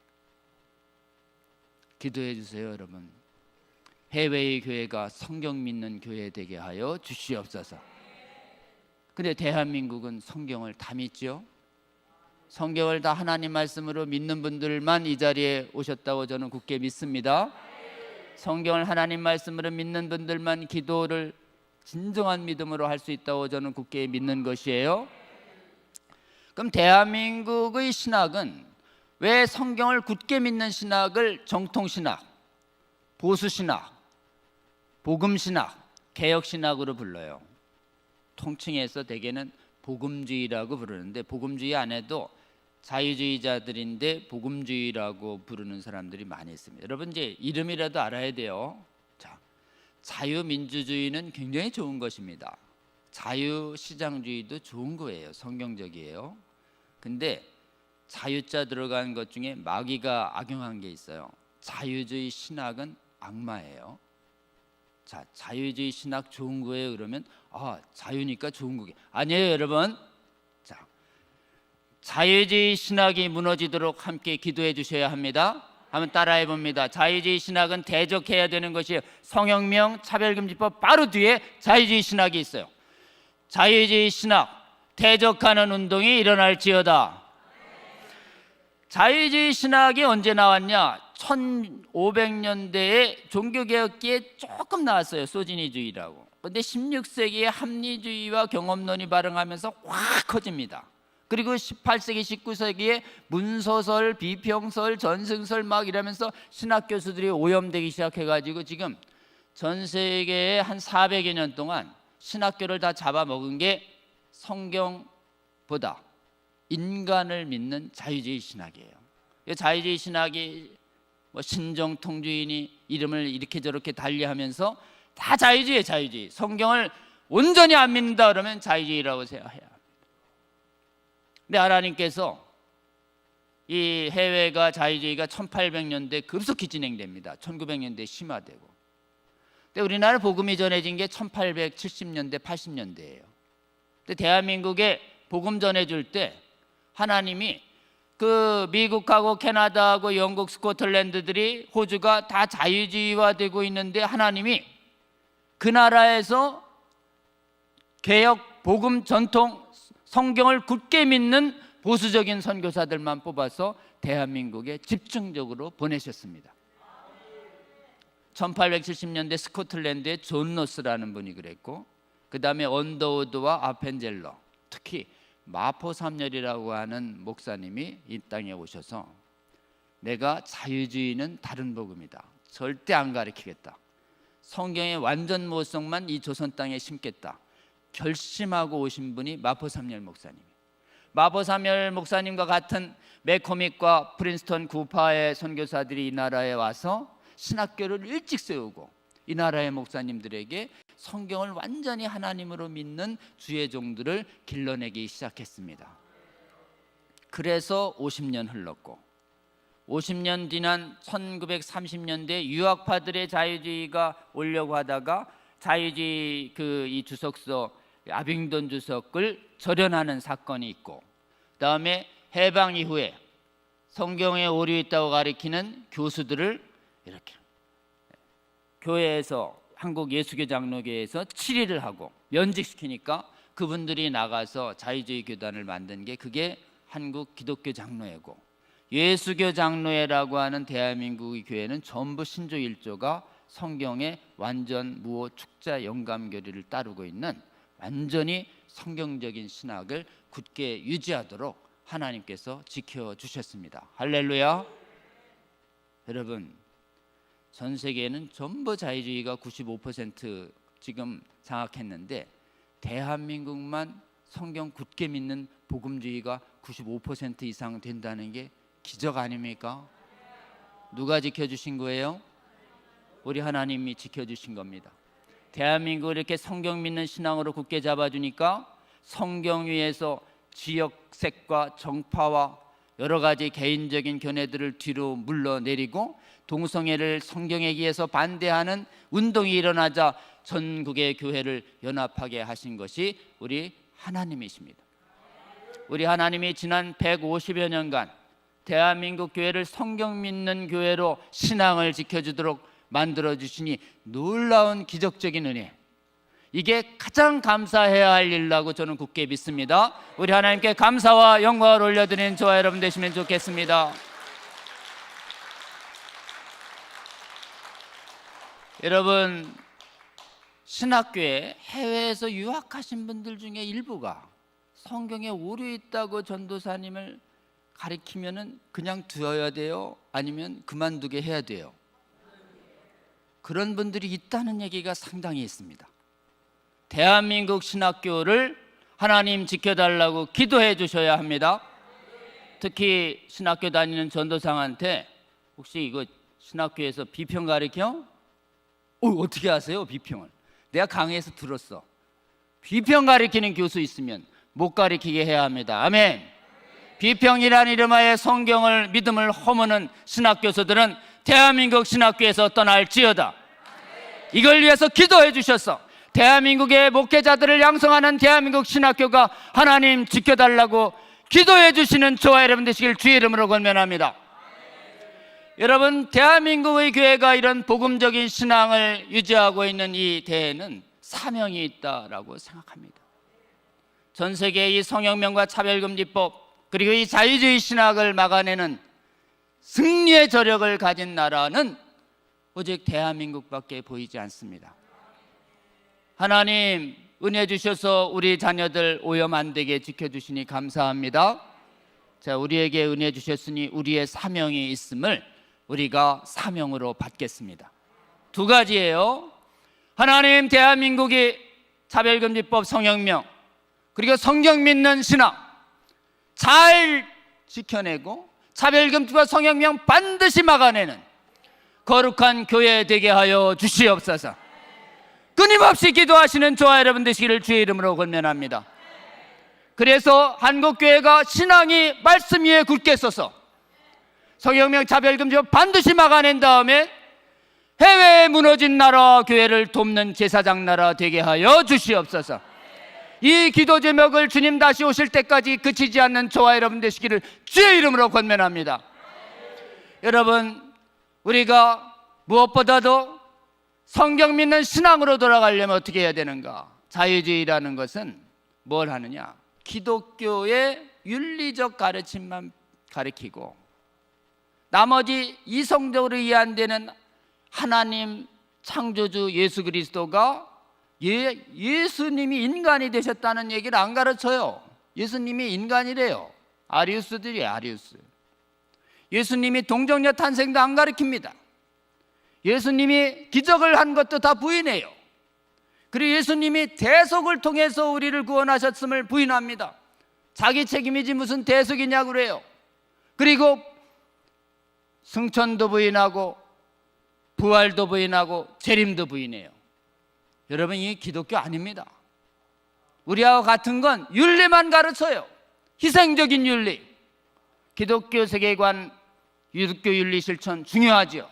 기도해 주세요, 여러분. 해외의 교회가 성경 믿는 교회 되게 하여 주시옵소서. 근데 대한민국은 성경을 다 믿죠? 성경을 다 하나님 말씀으로 믿는 분들만 이 자리에 오셨다고 저는 굳게 믿습니다. 성경을 하나님 말씀으로 믿는 분들만 기도를 진정한 믿음으로 할 수 있다고 저는 굳게 믿는 것이에요. 그럼 대한민국의 신학은 왜 성경을 굳게 믿는 신학을 정통신학, 보수신학, 복음신학, 개혁신학으로 불러요? 통칭해서 대개는 복음주의라고 부르는데 복음주의 안에도 자유주의자들인데 복음주의라고 부르는 사람들이 많이 있습니다. 여러분, 이제 이름이라도 알아야 돼요. 자, 자유민주주의는 굉장히 좋은 것입니다. 자유시장주의도 좋은 거예요. 성경적이에요. 근데 자유자 들어간 것 중에 마귀가 악용한 게 있어요. 자유주의 신학은 악마예요. 자, 자유주의 신학 좋은 거예요 그러면 자유니까 좋은 거게 아니에요, 여러분. 자, 자유주의 신학이 무너지도록 함께 기도해 주셔야 합니다. 한번 따라해 봅니다. 자유주의 신학은 대적해야 되는 것이에요. 성혁명 차별금지법 바로 뒤에 자유주의 신학이 있어요. 자유주의 신학 대적하는 운동이 일어날지어다. 자유주의 신학이 언제 나왔냐? 1500년대에 종교개혁기에 조금 나왔어요. 소진이주의라고. 그런데 16세기에 합리주의와 경험론이 발흥하면서 확 커집니다. 그리고 18세기, 19세기에 문서설, 비평설, 전승설 막 이러면서 신학 교수들이 오염되기 시작해가지고 지금 전 세계에 한 400여 년 동안 신학교를 다 잡아먹은 게 성경보다 인간을 믿는 자유주의 신학이에요. 자유주의 신학이 신정통주의니 이름을 이렇게 저렇게 달리하면서 다 자유주의예요. 자유주의. 성경을 온전히 안 믿는다 그러면 자유주의라고 해야 합니다. 근데 하나님께서 이 해외가 자유주의가 1800년대 급속히 진행됩니다. 1900년대 심화되고. 근데 우리나라 복음이 전해진 게 1870년대 80년대예요. 근데 대한민국에 복음 전해줄 때 하나님이 그 미국하고 캐나다하고 영국, 스코틀랜드들이 호주가 다 자유주의화되고 있는데 하나님이 그 나라에서 개혁, 복음, 전통, 성경을 굳게 믿는 보수적인 선교사들만 뽑아서 대한민국에 집중적으로 보내셨습니다. 1870년대 스코틀랜드의 존 노스라는 분이 그랬고, 그 다음에 언더우드와 아펜젤러, 특히 마포삼열이라고 하는 목사님이 이 땅에 오셔서 내가 자유주의는 다른 복음이다, 절대 안 가르치겠다, 성경의 완전 모성만 이 조선 땅에 심겠다 결심하고 오신 분이 마포삼열 목사님이에요. 마포삼열 목사님과 같은 맥코믹과 프린스턴 구파의 선교사들이 이 나라에 와서 신학교를 일찍 세우고 이 나라의 목사님들에게 성경을 완전히 하나님으로 믿는 주의 종들을 길러내기 시작했습니다. 그래서 50년 흘렀고 50년 지난 1930년대 유학파들의 자유주의가 오려고 하다가 자유주의 이 주석서 아빙돈 주석을 절연하는 사건이 있고, 그다음에 해방 이후에 성경에 오류 있다고 가리키는 교수들을 이렇게 교회에서 한국 예수교 장로교회에서 치리를 하고 면직시키니까 그분들이 나가서 자유주의 교단을 만든 게 그게 한국 기독교 장로회고, 예수교 장로회라고 하는 대한민국의 교회는 전부 신조 1조가 성경의 완전 무호 축자 영감 교리를 따르고 있는 완전히 성경적인 신학을 굳게 유지하도록 하나님께서 지켜주셨습니다. 할렐루야. 여러분, 전 세계에는 전부 자유주의가 95% 지금 장악했는데 대한민국만 성경 굳게 믿는 복음주의가 95% 이상 된다는 게 기적 아닙니까? 누가 지켜주신 거예요? 우리 하나님이 지켜주신 겁니다. 대한민국을 이렇게 성경 믿는 신앙으로 굳게 잡아주니까 성경 위에서 지역색과 정파와 여러 가지 개인적인 견해들을 뒤로 물러내리고 동성애를 성경에 의해서 반대하는 운동이 일어나자 전국의 교회를 연합하게 하신 것이 우리 하나님이십니다. 우리 하나님이 지난 150여 년간 대한민국 교회를 성경 믿는 교회로 신앙을 지켜주도록 만들어주시니 놀라운 기적적인 은혜, 이게 가장 감사해야 할 일이라고 저는 굳게 믿습니다. 우리 하나님께 감사와 영광을 올려드리는 저와 여러분 되시면 좋겠습니다. 여러분, 신학교에 해외에서 유학하신 분들 중에 일부가 성경에 오류 있다고 전도사님을 가리키면은 그냥 두어야 돼요? 아니면 그만두게 해야 돼요? 그런 분들이 있다는 얘기가 상당히 있습니다. 대한민국 신학교를 하나님 지켜달라고 기도해 주셔야 합니다. 특히 신학교 다니는 전도사한테 혹시 이거 신학교에서 비평 가르쳐? 어떻게 아세요? 비평을 내가 강의에서 들었어. 비평 가르치는 교수 있으면 못 가르치게 해야 합니다. 아멘. 비평이란 이름하에 성경을 믿음을 허무는 신학교수들은 대한민국 신학교에서 떠날지어다. 이걸 위해서 기도해 주셔서 대한민국의 목회자들을 양성하는 대한민국 신학교가 하나님 지켜달라고 기도해 주시는 저와 여러분 되시길 주의 이름으로 권면합니다. 여러분, 대한민국의 교회가 이런 복음적인 신앙을 유지하고 있는 이 대에는 사명이 있다라고 생각합니다. 전 세계의 이 성혁명과 차별금지법 그리고 이 자유주의 신학을 막아내는 승리의 저력을 가진 나라는 오직 대한민국밖에 보이지 않습니다. 하나님 은혜 주셔서 우리 자녀들 오염 안 되게 지켜주시니 감사합니다. 자, 우리에게 은혜 주셨으니 우리의 사명이 있음을 우리가 사명으로 받겠습니다. 두 가지예요. 하나님, 대한민국이 차별금지법, 성혁명 그리고 성경 믿는 신앙 잘 지켜내고 차별금지법, 성혁명 반드시 막아내는 거룩한 교회 되게 하여 주시옵소서. 끊임없이 기도하시는 저와 여러분 되시기를 주의 이름으로 권면합니다. 그래서 한국교회가 신앙이 말씀 위에 굳게 서서 성혁명, 차별금지법 반드시 막아낸 다음에 해외에 무너진 나라 교회를 돕는 제사장 나라 되게 하여 주시옵소서. 이 기도 제목을 주님 다시 오실 때까지 그치지 않는 저와 여러분 되시기를 주의 이름으로 권면합니다. 여러분, 우리가 무엇보다도 성경 믿는 신앙으로 돌아가려면 어떻게 해야 되는가? 자유주의라는 것은 뭘 하느냐? 기독교의 윤리적 가르침만 가르치고 나머지 이성적으로 이해 안 되는 하나님 창조주 예수 그리스도가 예수님이 인간이 되셨다는 얘기를 안 가르쳐요. 예수님이 인간이래요. 아리우스들이에요. 아리우스. 예수님이 동정녀 탄생도 안 가르칩니다. 예수님이 기적을 한 것도 다 부인해요. 그리고 예수님이 대속을 통해서 우리를 구원하셨음을 부인합니다. 자기 책임이지 무슨 대속이냐고 그래요. 그리고 승천도 부인하고 부활도 부인하고 재림도 부인해요. 여러분, 이 기독교 아닙니다. 우리하고 같은 건 윤리만 가르쳐요. 희생적인 윤리. 기독교 세계관, 기독교 윤리 실천 중요하죠.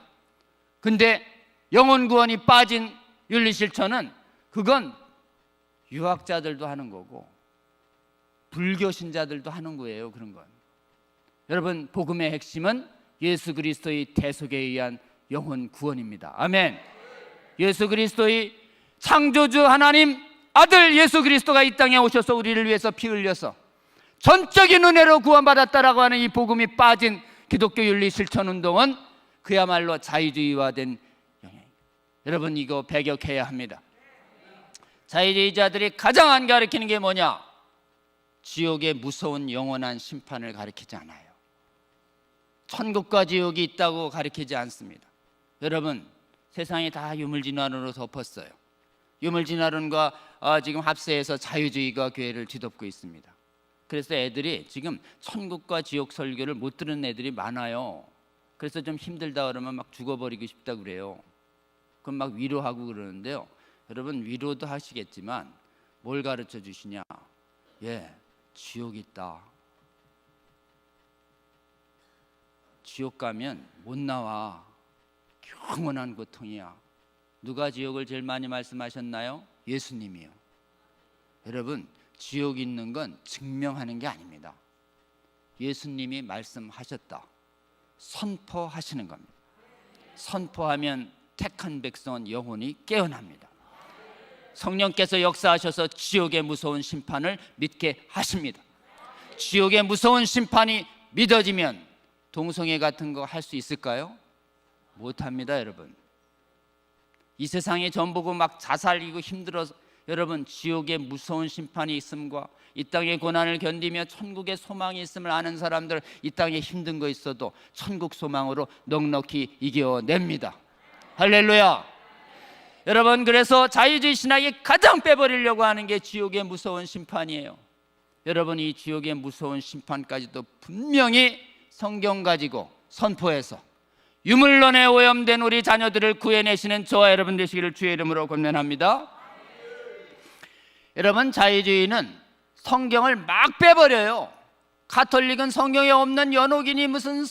근데 영혼 구원이 빠진 윤리 실천은 그건 유학자들도 하는 거고 불교 신자들도 하는 거예요. 그런 건. 여러분, 복음의 핵심은 예수 그리스도의 대속에 의한 영혼 구원입니다. 아멘. 예수 그리스도의 창조주 하나님 아들 예수 그리스도가 이 땅에 오셔서 우리를 위해서 피 흘려서 전적인 은혜로 구원받았다라고 하는 이 복음이 빠진 기독교 윤리 실천 운동은 그야말로 자유주의화된 영향입니다. 여러분, 이거 배격해야 합니다. 자유주의자들이 가장 안 가르치는 게 뭐냐? 지옥의 무서운 영원한 심판을 가르치지 않아요. 천국과 지옥이 있다고 가르치지 않습니다. 여러분, 세상이 다 유물진화론으로 덮었어요. 유물진화론과 지금 합세해서 자유주의가 교회를 뒤덮고 있습니다. 그래서 애들이 지금 천국과 지옥 설교를 못 들은 애들이 많아요. 그래서 좀 힘들다 그러면 막 죽어버리고 싶다 그래요. 그럼 막 위로하고 그러는데요. 여러분, 위로도 하시겠지만 뭘 가르쳐 주시냐? 지옥 있다. 지옥 가면 못 나와. 영원한 고통이야. 누가 지옥을 제일 많이 말씀하셨나요? 예수님이요. 여러분, 지옥 있는 건 증명하는 게 아닙니다. 예수님이 말씀하셨다. 선포하시는 겁니다. 선포하면 택한 백성은 영혼이 깨어납니다. 성령께서 역사하셔서 지옥의 무서운 심판을 믿게 하십니다. 지옥의 무서운 심판이 믿어지면 동성애 같은 거 할 수 있을까요? 못합니다. 여러분, 이 세상에 전보고 막 자살이고 힘들어서 여러분, 지옥의 무서운 심판이 있음과 이 땅의 고난을 견디며 천국의 소망이 있음을 아는 사람들, 이 땅에 힘든 거 있어도 천국 소망으로 넉넉히 이겨냅니다. 할렐루야. 여러분, 그래서 자유주의 신학이 가장 빼버리려고 하는 게 지옥의 무서운 심판이에요. 여러분, 이 지옥의 무서운 심판까지도 분명히 성경 가지고 선포해서 유물론에 오염된 우리 자녀들을 구해내시는 저와 여러분 되시기를 주의 이름으로 권면합니다. 여러분, 자유주의는 성경을 막 빼버려요. 가톨릭은 성경에 없는 연옥이니 무슨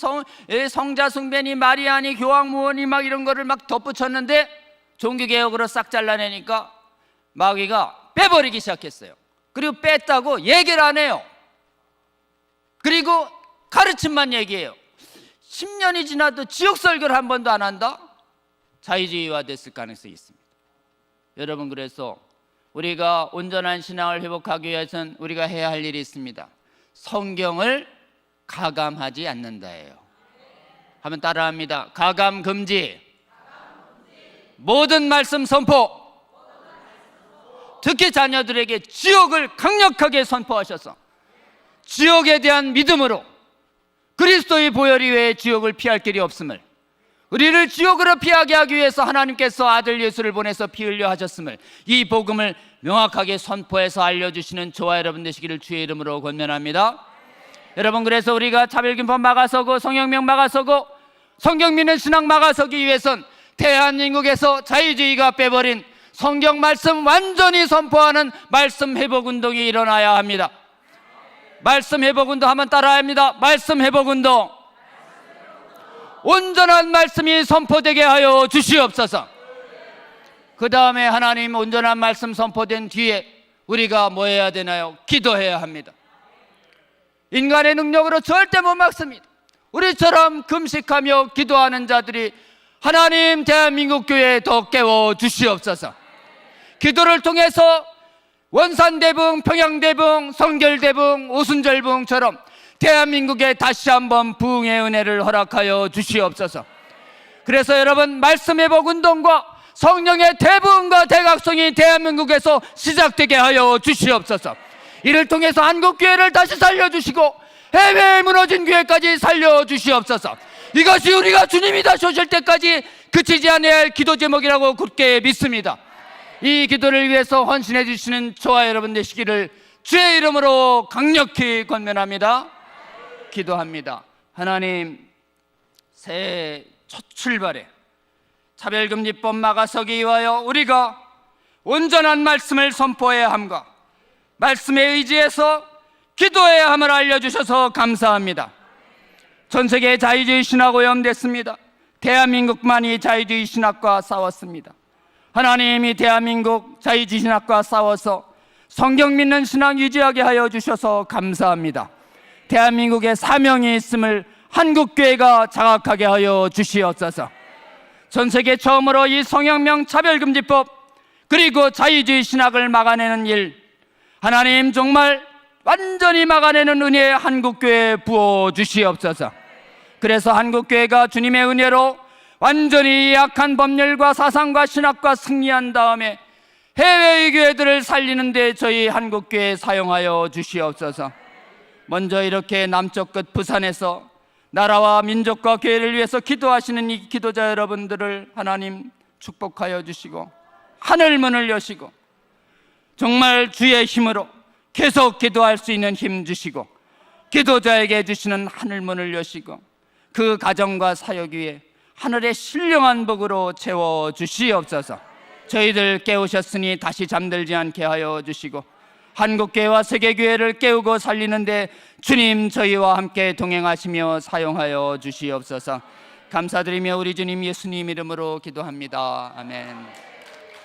성자숭배니 마리아니 교황무원이 막 이런 거를 막 덧붙였는데 종교개혁으로 싹 잘라내니까 마귀가 빼버리기 시작했어요. 그리고 뺐다고 얘기를 안 해요. 그리고 가르침만 얘기해요. 10년이 지나도 지옥 설교를 한 번도 안 한다? 자유주의화 됐을 가능성이 있습니다. 여러분, 그래서 우리가 온전한 신앙을 회복하기 위해서는 우리가 해야 할 일이 있습니다. 성경을 가감하지 않는다예요. 하면 따라합니다. 가감 금지. 모든 말씀 선포. 특히 자녀들에게 지옥을 강력하게 선포하셔서 지옥에 대한 믿음으로 그리스도의 보혈 이외에 지옥을 피할 길이 없음을, 우리를 지옥으로 피하게 하기 위해서 하나님께서 아들 예수를 보내서 피 흘려 하셨음을, 이 복음을 명확하게 선포해서 알려주시는 저와 여러분 되시기를 주의 이름으로 권면합니다. 여러분, 그래서 우리가 차별금법 막아서고 성경명 막아서고 성경 믿는 신앙 막아서기 위해선 대한민국에서 자유주의가 빼버린 성경 말씀 완전히 선포하는 말씀 회복 운동이 일어나야 합니다. 말씀 회복 운동 하면 따라야 합니다. 말씀 회복 운동. 온전한 말씀이 선포되게 하여 주시옵소서. 그 다음에 하나님 온전한 말씀 선포된 뒤에 우리가 뭐 해야 되나요? 기도해야 합니다. 인간의 능력으로 절대 못 막습니다. 우리처럼 금식하며 기도하는 자들이 하나님 대한민국 교회에 더 깨워 주시옵소서. 기도를 통해서 원산대붕, 평양대붕, 성결대붕, 오순절붕처럼 대한민국에 다시 한번 부흥의 은혜를 허락하여 주시옵소서. 그래서 여러분, 말씀 회복 운동과 성령의 대부흥과 대각성이 대한민국에서 시작되게 하여 주시옵소서. 이를 통해서 한국교회를 다시 살려주시고 해외에 무너진 교회까지 살려주시옵소서. 이것이 우리가 주님이 다시 오실 때까지 그치지 않아야 할 기도 제목이라고 굳게 믿습니다. 이 기도를 위해서 헌신해 주시는 저와 여러분 되시기를 주의 이름으로 강력히 권면합니다. 기도합니다. 하나님, 새해 첫 출발에 차별금지법 막아서기 위하여 우리가 온전한 말씀을 선포해야 함과 말씀에 의지해서 기도해야 함을 알려주셔서 감사합니다. 전 세계 자유주의 신학 오염됐습니다. 대한민국만이 자유주의 신학과 싸웠습니다. 하나님이 대한민국 자유주의 신학과 싸워서
성경 믿는 신앙 유지하게 하여 주셔서 감사합니다. 대한민국에 사명이 있음을 한국교회가 자각하게 하여 주시옵소서. 전 세계 처음으로 이 성혁명 차별금지법 그리고 자유주의 신학을 막아내는 일, 하나님 정말 완전히 막아내는 은혜 한국교회에 부어주시옵소서. 그래서 한국교회가 주님의 은혜로 완전히 약한 법률과 사상과 신학과 승리한 다음에 해외의 교회들을 살리는 데 저희 한국교회 사용하여 주시옵소서. 먼저 이렇게 남쪽 끝 부산에서 나라와 민족과 교회를 위해서 기도하시는 이 기도자 여러분들을 하나님 축복하여 주시고 하늘문을 여시고 정말 주의 힘으로 계속 기도할 수 있는 힘 주시고 기도자에게 주시는 하늘문을 여시고 그 가정과 사역 위에 하늘의 신령한 복으로 채워 주시옵소서. 저희들 깨우셨으니 다시 잠들지 않게 하여 주시고 한국교회와 세계교회를 깨우고 살리는데 주님 저희와 함께 동행하시며 사용하여 주시옵소서. 감사드리며 우리 주님 예수님 이름으로 기도합니다. 아멘.